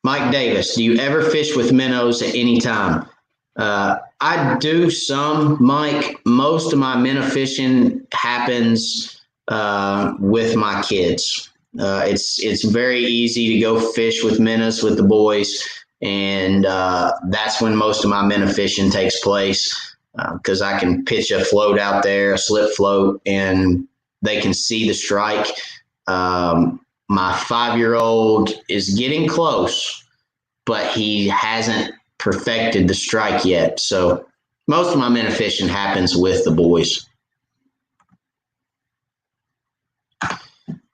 Mike Davis, do you ever fish with minnows at any time? I do some, Mike. Most of my minnow fishing happens with my kids. It's very easy to go fish with minnows with the boys, and that's when most of my minnow fishing takes place. because I can pitch a float out there, a slip float, and they can see the strike. My 5-year-old is getting close, but he hasn't perfected the strike yet. So most of my minnow fishing happens with the boys.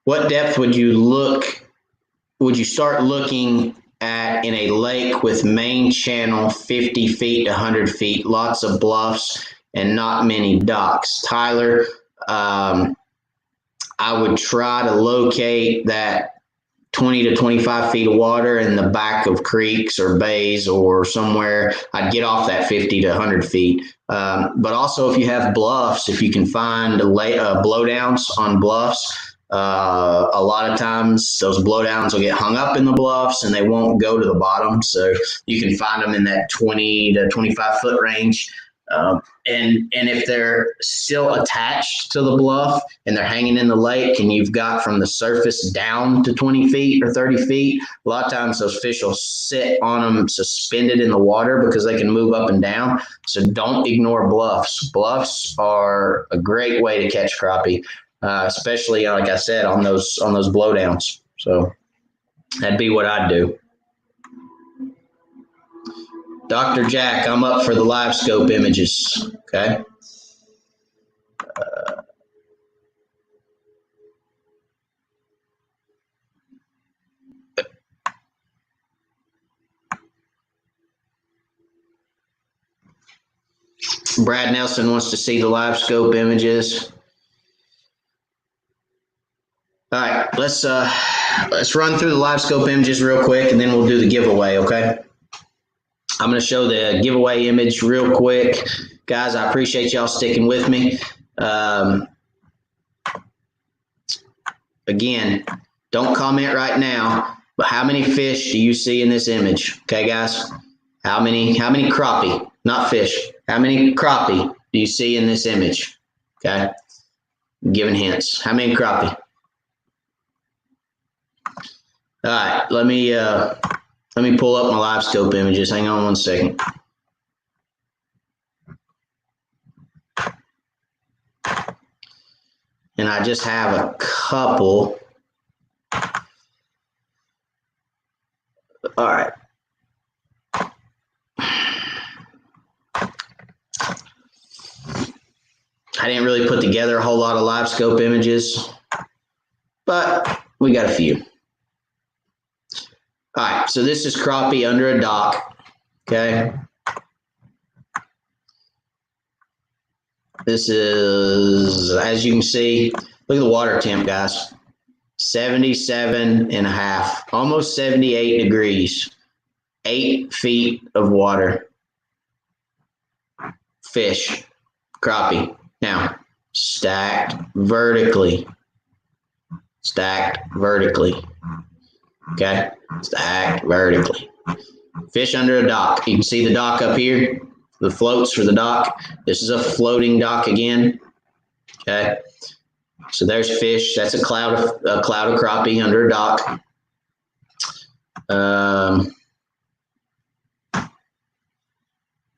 What depth would you start looking at in a lake with main channel 50 feet to 100 feet, lots of bluffs and not many docks? Tyler, I would try to locate that 20 to 25 feet of water in the back of creeks or bays or somewhere. I'd get off that 50 to 100 feet. But also if you have bluffs, if you can find blowdowns on bluffs, a lot of times those blowdowns will get hung up in the bluffs and they won't go to the bottom. So you can find them in that 20 to 25 foot range. And if they're still attached to the bluff and they're hanging in the lake and you've got from the surface down to 20 feet or 30 feet, a lot of times those fish will sit on them suspended in the water because they can move up and down. So don't ignore bluffs. Bluffs are a great way to catch crappie, especially like I said, on those blowdowns. So that'd be what I'd do. Dr. Jack, I'm up for the live scope images. Okay. Brad Nelson wants to see the live scope images. All right, let's run through the live scope images real quick, and then we'll do the giveaway. Okay. I'm going to show the giveaway image real quick. Guys, I appreciate y'all sticking with me. Again, don't comment right now, but how many fish do you see in this image? Okay, guys? How many crappie, not fish, how many crappie do you see in this image? Okay, I'm giving hints. How many crappie? All right, let me pull up my live scope images. Hang on one second. And I just have a couple. All right. I didn't really put together a whole lot of live scope images, but we got a few. All right, so this is crappie under a dock, okay? This is, as you can see, look at the water temp, guys. 77.5, almost 78 degrees, 8 feet of water. Fish, crappie. Now, stacked vertically. Okay, stacked vertically. Fish under a dock. You can see the dock up here, the floats for the dock. This is a floating dock again. Okay, so there's fish. That's a cloud of crappie under a dock.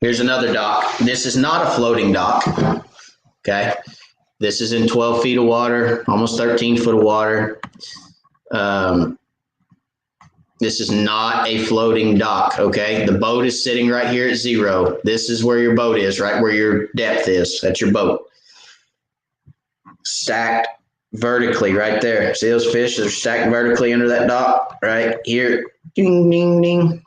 Here's another dock. This is not a floating dock. Okay, this is in 12 feet of water, almost 13 foot of water. This is not a floating dock, okay? The boat is sitting right here at 0. This is where your boat is, right where your depth is. That's your boat. Stacked vertically right there. See those fish? They're stacked vertically under that dock right here. Ding, ding, ding.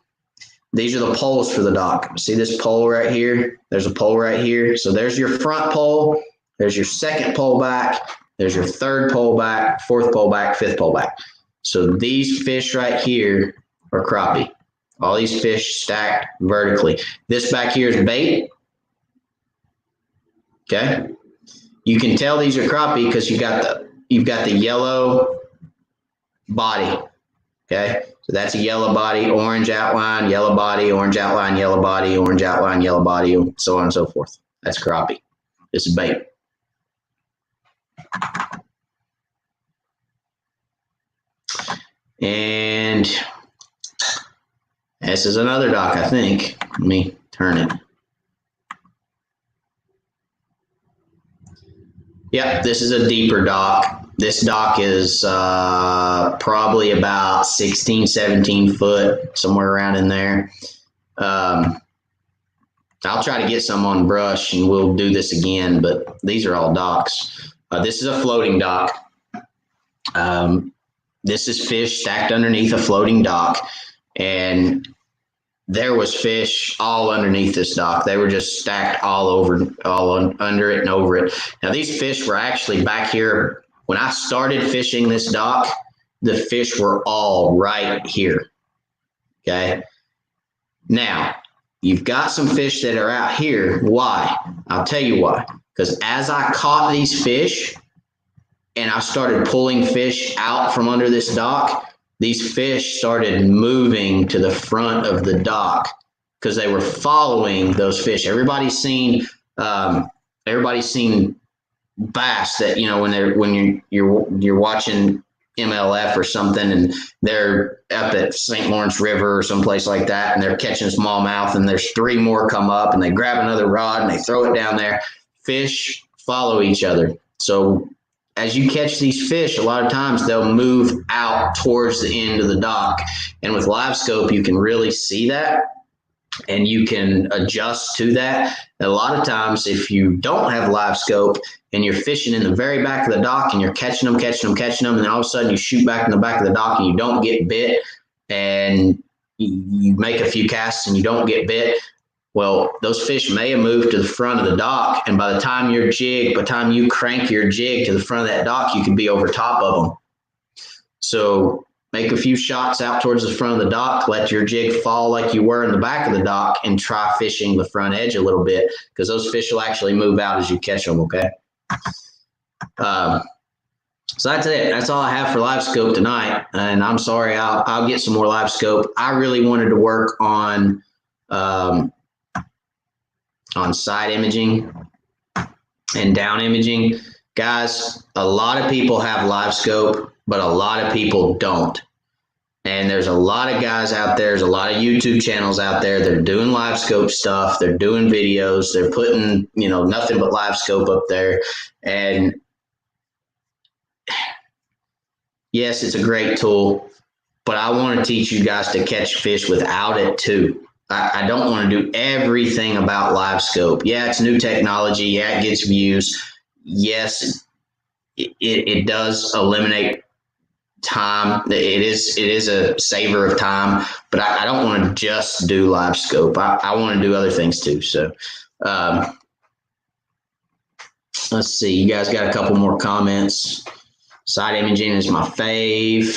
These are the poles for the dock. See this pole right here? There's a pole right here. So there's your front pole. There's your second pole back. There's your third pole back, fourth pole back, fifth pole back. So these fish right here are crappie. All these fish stacked vertically. This back here is bait. Okay. You can tell these are crappie because you've got the yellow body. Okay. So that's a yellow body, orange outline, yellow body, orange outline, yellow body, orange outline, yellow body, so on and so forth. That's crappie. This is bait. And this is another dock, I think. Let me turn it. Yep, this is a deeper dock. This dock is probably about 16, 17 foot, somewhere around in there. Um, I'll try to get some on brush and we'll do this again, but these are all docks. This is a floating dock. This is fish stacked underneath a floating dock, and there was fish all underneath this dock. They were just stacked all over, under it and over it. Now these fish were actually back here when I started fishing this dock. The fish were all right here. Okay. Now you've got some fish that are out here. Why? I'll tell you why. Because as I caught these fish and I started pulling fish out from under this dock, these fish started moving to the front of the dock because they were following those fish. Everybody's seen bass that, you know, when you're watching MLF or something and they're up at St. Lawrence River or someplace like that and they're catching smallmouth and there's three more come up and they grab another rod and they throw it down there. Fish follow each other. So as you catch these fish, a lot of times they'll move out towards the end of the dock. And with live scope, you can really see that and you can adjust to that. And a lot of times, if you don't have live scope and you're fishing in the very back of the dock and you're catching them, and then all of a sudden you shoot back in the back of the dock and you don't get bit and you make a few casts and you don't get bit, well, those fish may have moved to the front of the dock, and by the time you crank your jig to the front of that dock, you could be over top of them. So make a few shots out towards the front of the dock, let your jig fall like you were in the back of the dock, and try fishing the front edge a little bit because those fish will actually move out as you catch them, okay? So that's it. That's all I have for live scope tonight, and I'm sorry. I'll get some more live scope. I really wanted to work on side imaging and down imaging. Guys, a lot of people have live scope, but a lot of people don't. And there's a lot of guys out there, there's a lot of YouTube channels out there. They're doing live scope stuff. They're doing videos. They're putting, nothing but live scope up there. And yes, it's a great tool, but I want to teach you guys to catch fish without it too. I don't want to do everything about live scope. Yeah, it's new technology. Yeah, it gets views. Yes, it does eliminate time. It is a saver of time, but I don't want to just do live scope. I want to do other things too. So let's see. You guys got a couple more comments. Side imaging is my fave.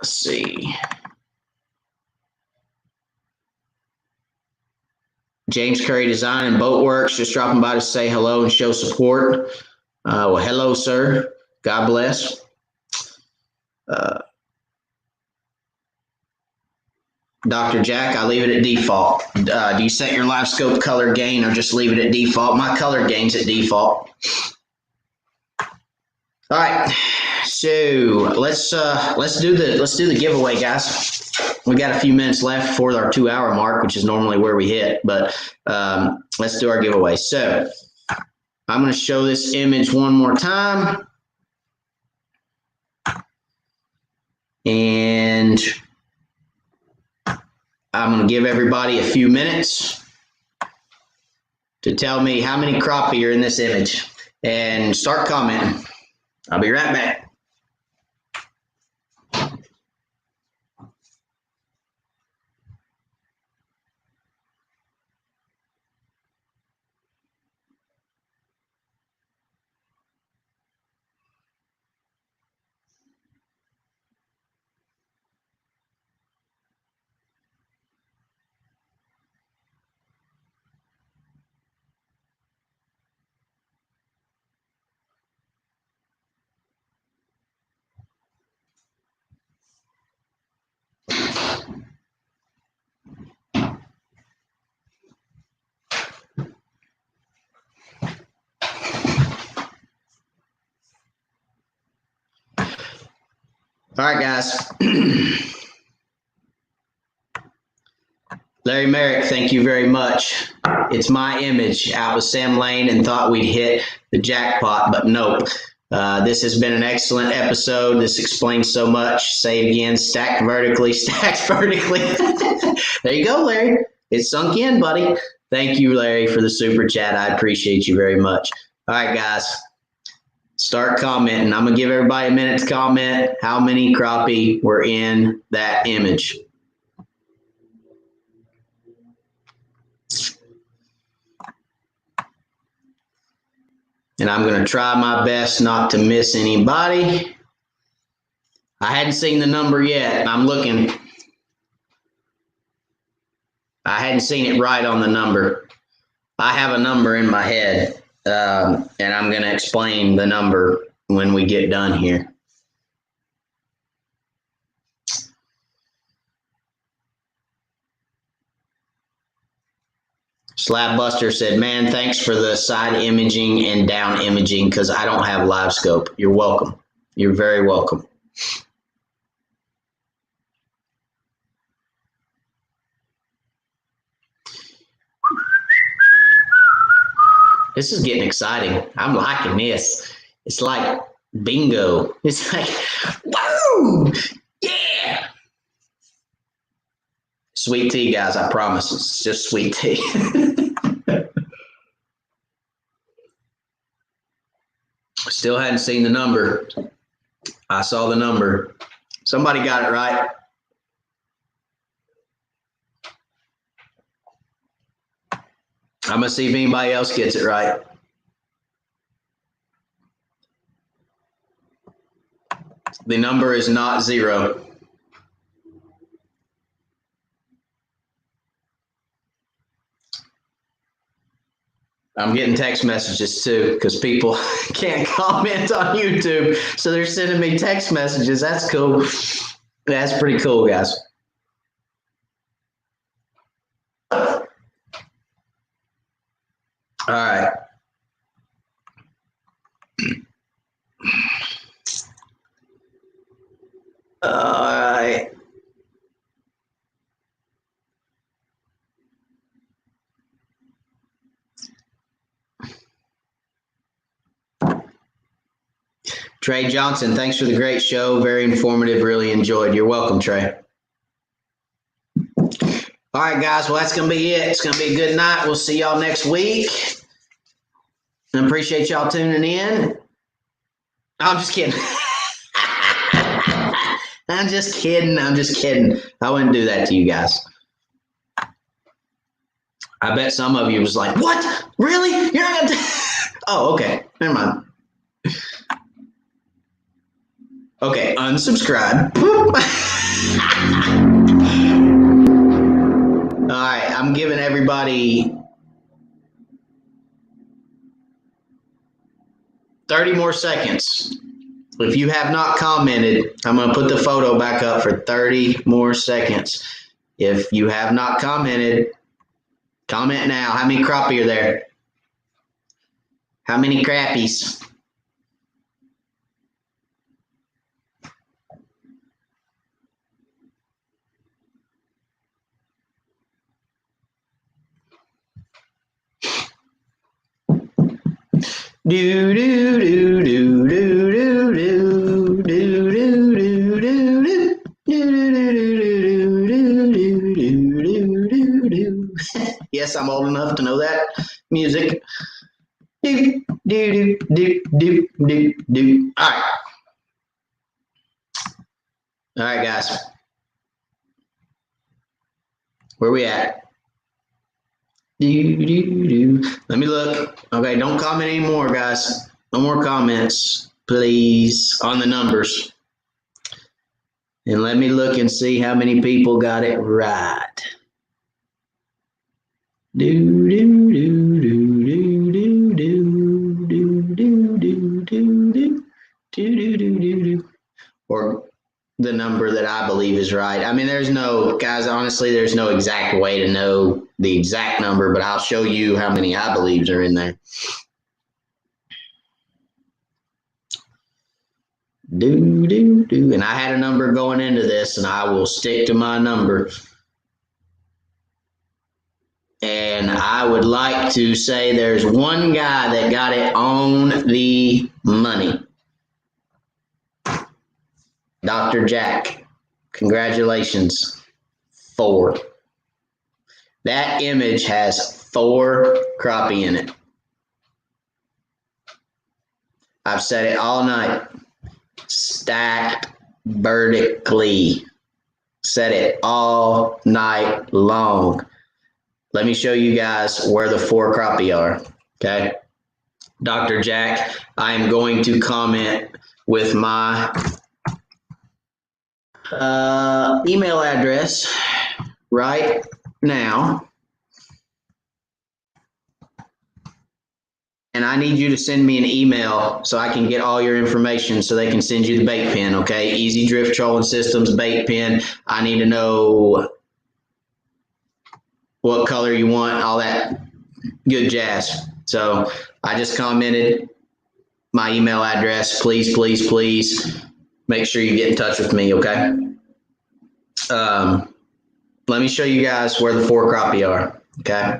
Let's see. James Curry Design and Boat Works, just dropping by to say hello and show support. Well, hello, sir. God bless. Dr. Jack, I leave it at default. Do you set your live scope color gain or just leave it at default? My color gain's at default. All right, so let's do the giveaway, guys. We got a few minutes left before our 2-hour mark, which is normally where we hit, but let's do our giveaway. So I'm going to show this image one more time, and I'm going to give everybody a few minutes to tell me how many crappie are in this image and start commenting. I'll be right back. All right, guys. Larry Merrick, thank you very much. It's my image out with Sam Lane and thought we'd hit the jackpot, but nope. This has been an excellent episode. This explains so much. Say it again, stacked vertically, stacked vertically. There you go, Larry. It sunk in, buddy. Thank you, Larry, for the super chat. I appreciate you very much. All right, guys. Start commenting. I'm going to give everybody a minute to comment how many crappie were in that image. And I'm going to try my best not to miss anybody. I hadn't seen the number yet. I'm looking. I hadn't seen it right on the number. I have a number in my head, and I'm going to explain the number when we get done here. Slab Buster said, man, thanks for the side imaging and down imaging because I don't have live scope. You're welcome. You're very welcome. This is getting exciting. I'm liking this. It's like bingo. It's like, woo! Yeah! Sweet tea, guys, I promise. It's just sweet tea. Still hadn't seen the number. I saw the number. Somebody got it right. I'm going to see if anybody else gets it right. The number is not 0. I'm getting text messages too because people can't comment on YouTube. So they're sending me text messages. That's cool. That's pretty cool, guys. All right. All right. Trey Johnson, thanks for the great show. Very informative. Really enjoyed. You're welcome, Trey. All right, guys. Well, that's going to be it. It's going to be a good night. We'll see y'all next week. I appreciate y'all tuning in. I'm just kidding. I'm just kidding. I'm just kidding. I wouldn't do that to you guys. I bet some of you was like, what? Really? You're not going to... Oh, okay. Never mind. Okay, unsubscribe. All right, I'm giving everybody 30 more seconds. If you have not commented, I'm going to put the photo back up for 30 more seconds. If you have not commented, comment now. How many crappie are there? How many crappies? Do do do do do do do do do do do. Yes, I'm old enough to know that music. Do do do do do do. All right, all right, guys. Where we at? Let me look. Okay, don't comment anymore, guys. No more comments, please, on the numbers. And let me look and see how many people got it right. Do do do do do do do do do do do do do do. Or the number that I believe is right. I mean, there's no, guys, honestly, there's no exact way to know the exact number, but I'll show you how many I believe are in there. Do, do, do. And I had a number going into this, and I will stick to my number. And I would like to say there's one guy that got it on the money. Dr. Jack, congratulations. 4. That image has 4 crappie in it. I've said it all night. Stacked vertically. Said it all night long. Let me show you guys where the 4 crappie are. Okay. Dr. Jack, I am going to comment with my email address right now. And I need you to send me an email so I can get all your information so they can send you the bait pin, okay? Easy Drift Trolling Systems bait pin. I need to know what color you want, all that good jazz. So I just commented my email address. Please, please, please make sure you get in touch with me, okay? Let me show you guys where the 4 crappie are, okay?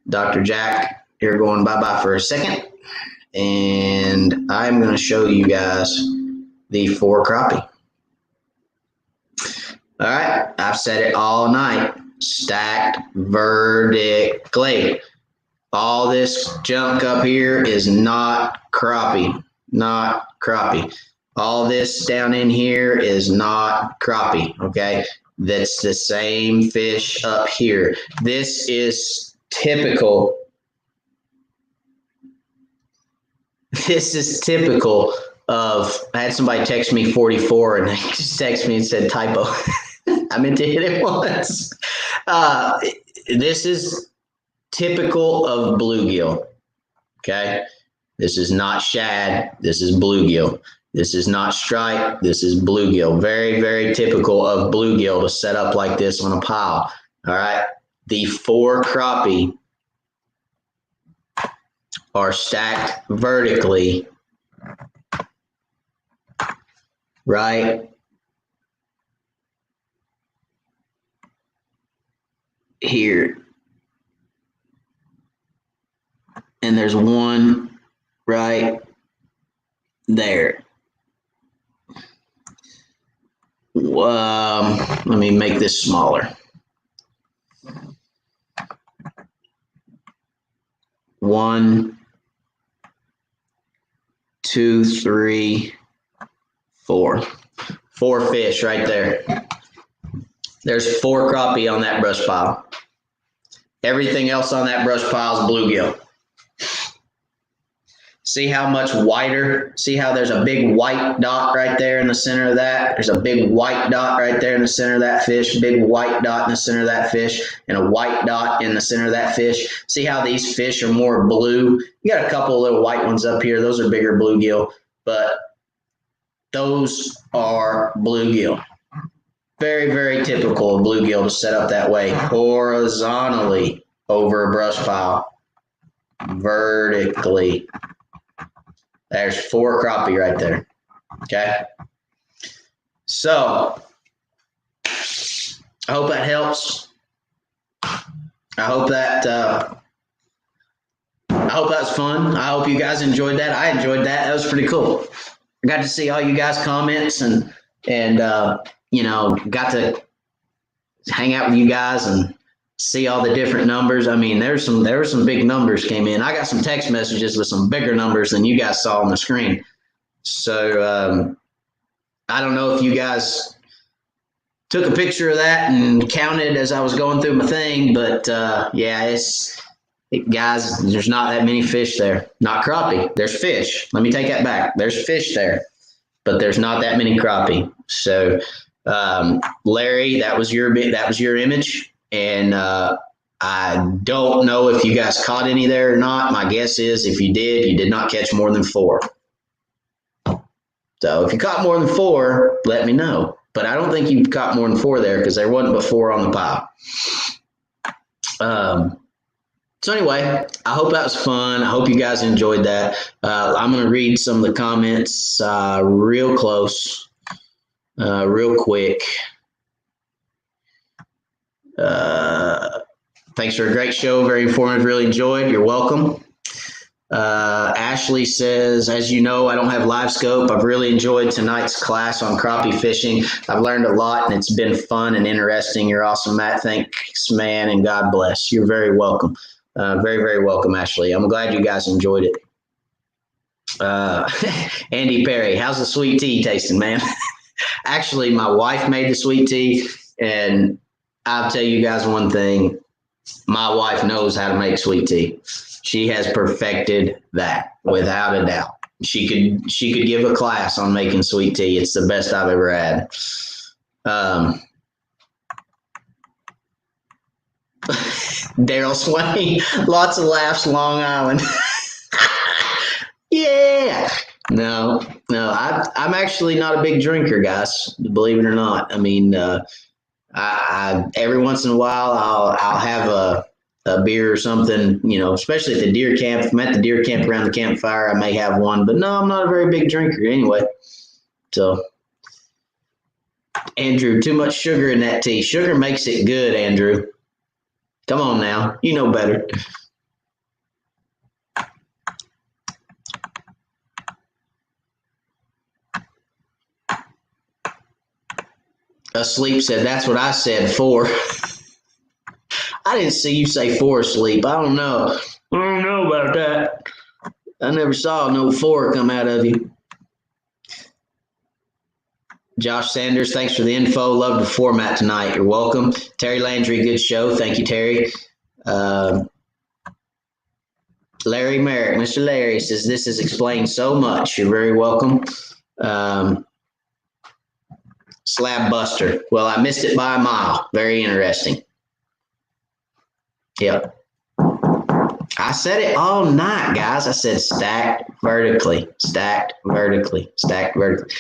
Dr. Jack, you're going bye-bye for a second, and I'm going to show you guys the 4 crappie. All right, I've said it all night, stacked vertically. All this junk up here is not crappie, not crappie. All this down in here is not crappie, okay? That's the same fish up here. This is typical. This is typical of, I had somebody text me 44 and they just texted me and said typo. I meant to hit it once. This is typical of bluegill, okay? This is not shad, this is bluegill. This is not stripe, this is bluegill. Very, very typical of bluegill to set up like this on a pile, all right? The 4 crappie are stacked vertically right here. And there's one right there. Let me make this smaller. 1, 2, 3, 4. 4 fish right there. There's 4 crappie on that brush pile. Everything else on that brush pile is bluegill. See how much whiter? See how there's a big white dot right there in the center of that? There's a big white dot right there in the center of that fish, big white dot in the center of that fish, and a white dot in the center of that fish. See how these fish are more blue? You got a couple of little white ones up here. Those are bigger bluegill, but those are bluegill. Very, very typical of bluegill to set up that way, horizontally over a brush pile, vertically. There's 4 crappie right there, okay? So, I hope that helps. I hope that was fun. I hope you guys enjoyed that. I enjoyed that. That was pretty cool. I got to see all you guys' comments and you know, got to hang out with you guys and see all the different numbers. I mean, there were some big numbers came in. I got some text messages with some bigger numbers than you guys saw on the screen. So I don't know if you guys took a picture of that and counted as I was going through my thing, but yeah, guys, there's not that many fish there. Not crappie. There's fish. Let me take that back. There's fish there, but there's not that many crappie. So Larry, that was your image. And I don't know if you guys caught any there or not. My guess is if you did not catch more than 4. So if you caught more than 4, let me know. But I don't think you caught more than 4 there because there wasn't but 4 on the pile. So anyway, I hope that was fun. I hope you guys enjoyed that. I'm going to read some of the comments real close, real quick. Found Thanks for a great show. Very informative. Really enjoyed. You're welcome. Ashley says, as you know, I don't have live scope. I've really enjoyed tonight's class on crappie fishing. I've learned a lot and it's been fun and interesting. You're awesome, Matt. Thanks, man, and God bless. You're very welcome. Very, very welcome, Ashley. I'm glad you guys enjoyed it. Andy Perry, how's the sweet tea tasting, man? Actually, my wife made the sweet tea, and I'll tell you guys one thing. My wife knows how to make sweet tea. She has perfected that without a doubt. She could give a class on making sweet tea. It's the best I've ever had. Daryl Swain, lots of laughs, Long Island. Yeah. No, I'm actually not a big drinker, guys. Believe it or not. I mean, I every once in a while I'll have a beer or something, you know, especially at the deer camp. If I'm at the deer camp around the campfire, I may have one, but no, I'm not a very big drinker anyway. So, Andrew, too much sugar in that tea. Sugar makes it good, Andrew. Come on now, you know better. Asleep said, that's what I said, 4. I didn't see you say 4 asleep. I don't know. I don't know about that. I never saw no 4 come out of you. Josh Sanders, thanks for the info. Love the format tonight. You're welcome. Terry Landry, good show. Thank you, Terry. Larry Merrick, Mr. Larry says, this has explained so much. You're very welcome. Slab Buster. Well, I missed it by a mile. Very interesting. Yep. I said it all night, guys. I said stacked vertically, stacked vertically, stacked vertically.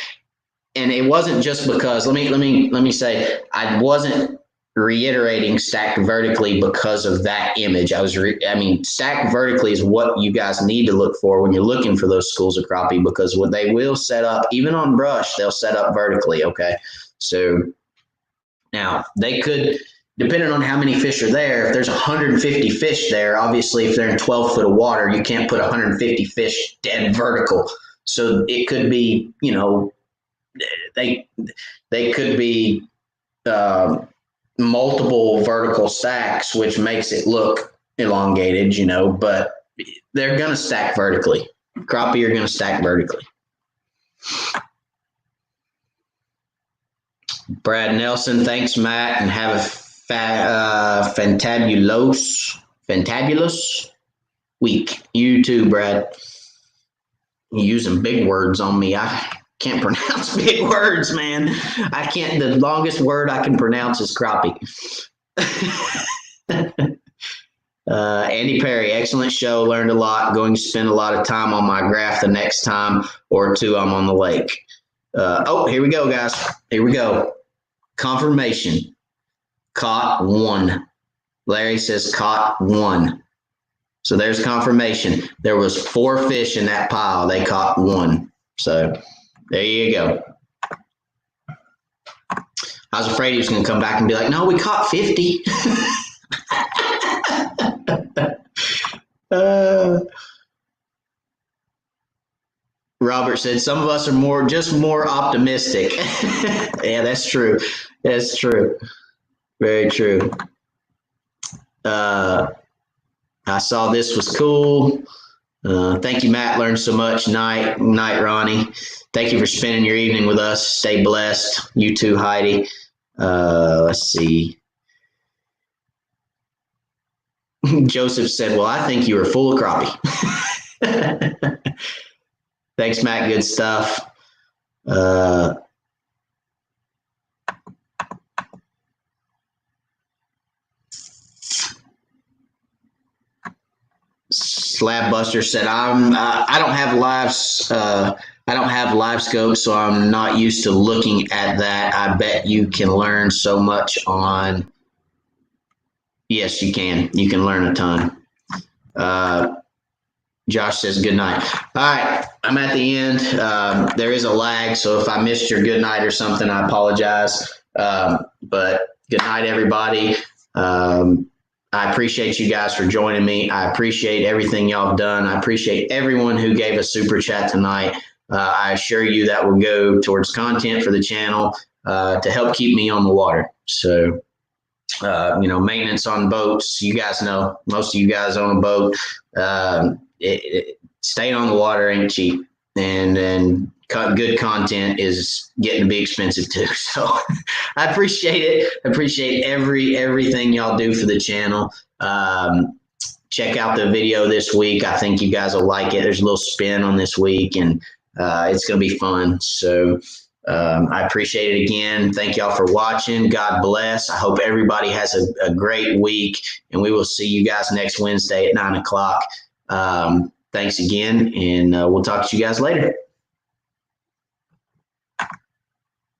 And it wasn't just because, let me say, I wasn't reiterating stacked vertically because of that image. Stacked vertically is what you guys need to look for when you're looking for those schools of crappie, because what they will set up, even on brush, they'll set up vertically. Okay. So now they could, depending on how many fish are there, if there's 150 fish there, obviously if they're in 12 foot of water, you can't put 150 fish dead vertical. So it could be, you know, they could be multiple vertical stacks, which makes it look elongated, you know, but they're going to stack vertically. Crappie are going to stack vertically. Brad Nelson, thanks, Matt, and have a fantabulous week. You too, Brad. You're using big words on me. I can't pronounce big words, man. I can't. The longest word I can pronounce is crappie. Andy Perry, excellent show. Learned a lot. Going to spend a lot of time on my graph the next time or two I'm on the lake. Here we go, guys. Here we go. Confirmation. Caught 1. Larry says caught 1. So there's confirmation. There was 4 fish in that pile. They caught 1. So there you go. I was afraid he was going to come back and be like, no, we caught 50. Robert said, some of us are more optimistic. Yeah, that's true. That's true. Very true. I saw this was cool. Thank you, Matt. Learned so much. Night, Ronnie. Thank you for spending your evening with us. Stay blessed. You too, Heidi. Let's see. Joseph said, well, I think you were full of crappie. Thanks, Matt. Good stuff. Slab Buster said, I don't have live scope, so I'm not used to looking at that. I bet you can learn so much on. Yes, you can. You can learn a ton. Josh says, good night. All right, I'm at the end. There is a lag, so if I missed your good night or something, I apologize. But good night, everybody. I appreciate you guys for joining me. I appreciate everything y'all have done. I appreciate everyone who gave a super chat tonight. I assure you that will go towards content for the channel to help keep me on the water. So, maintenance on boats, you guys know, most of you guys own a boat. Staying on the water ain't cheap. And good content is getting to be expensive too. So I appreciate it. I appreciate everything y'all do for the channel. Check out the video this week. I think you guys will like it. There's a little spin on this week, and it's going to be fun. So I appreciate it again. Thank y'all for watching. God bless. I hope everybody has a great week, and we will see you guys next Wednesday at 9 o'clock. Thanks again, and we'll talk to you guys later.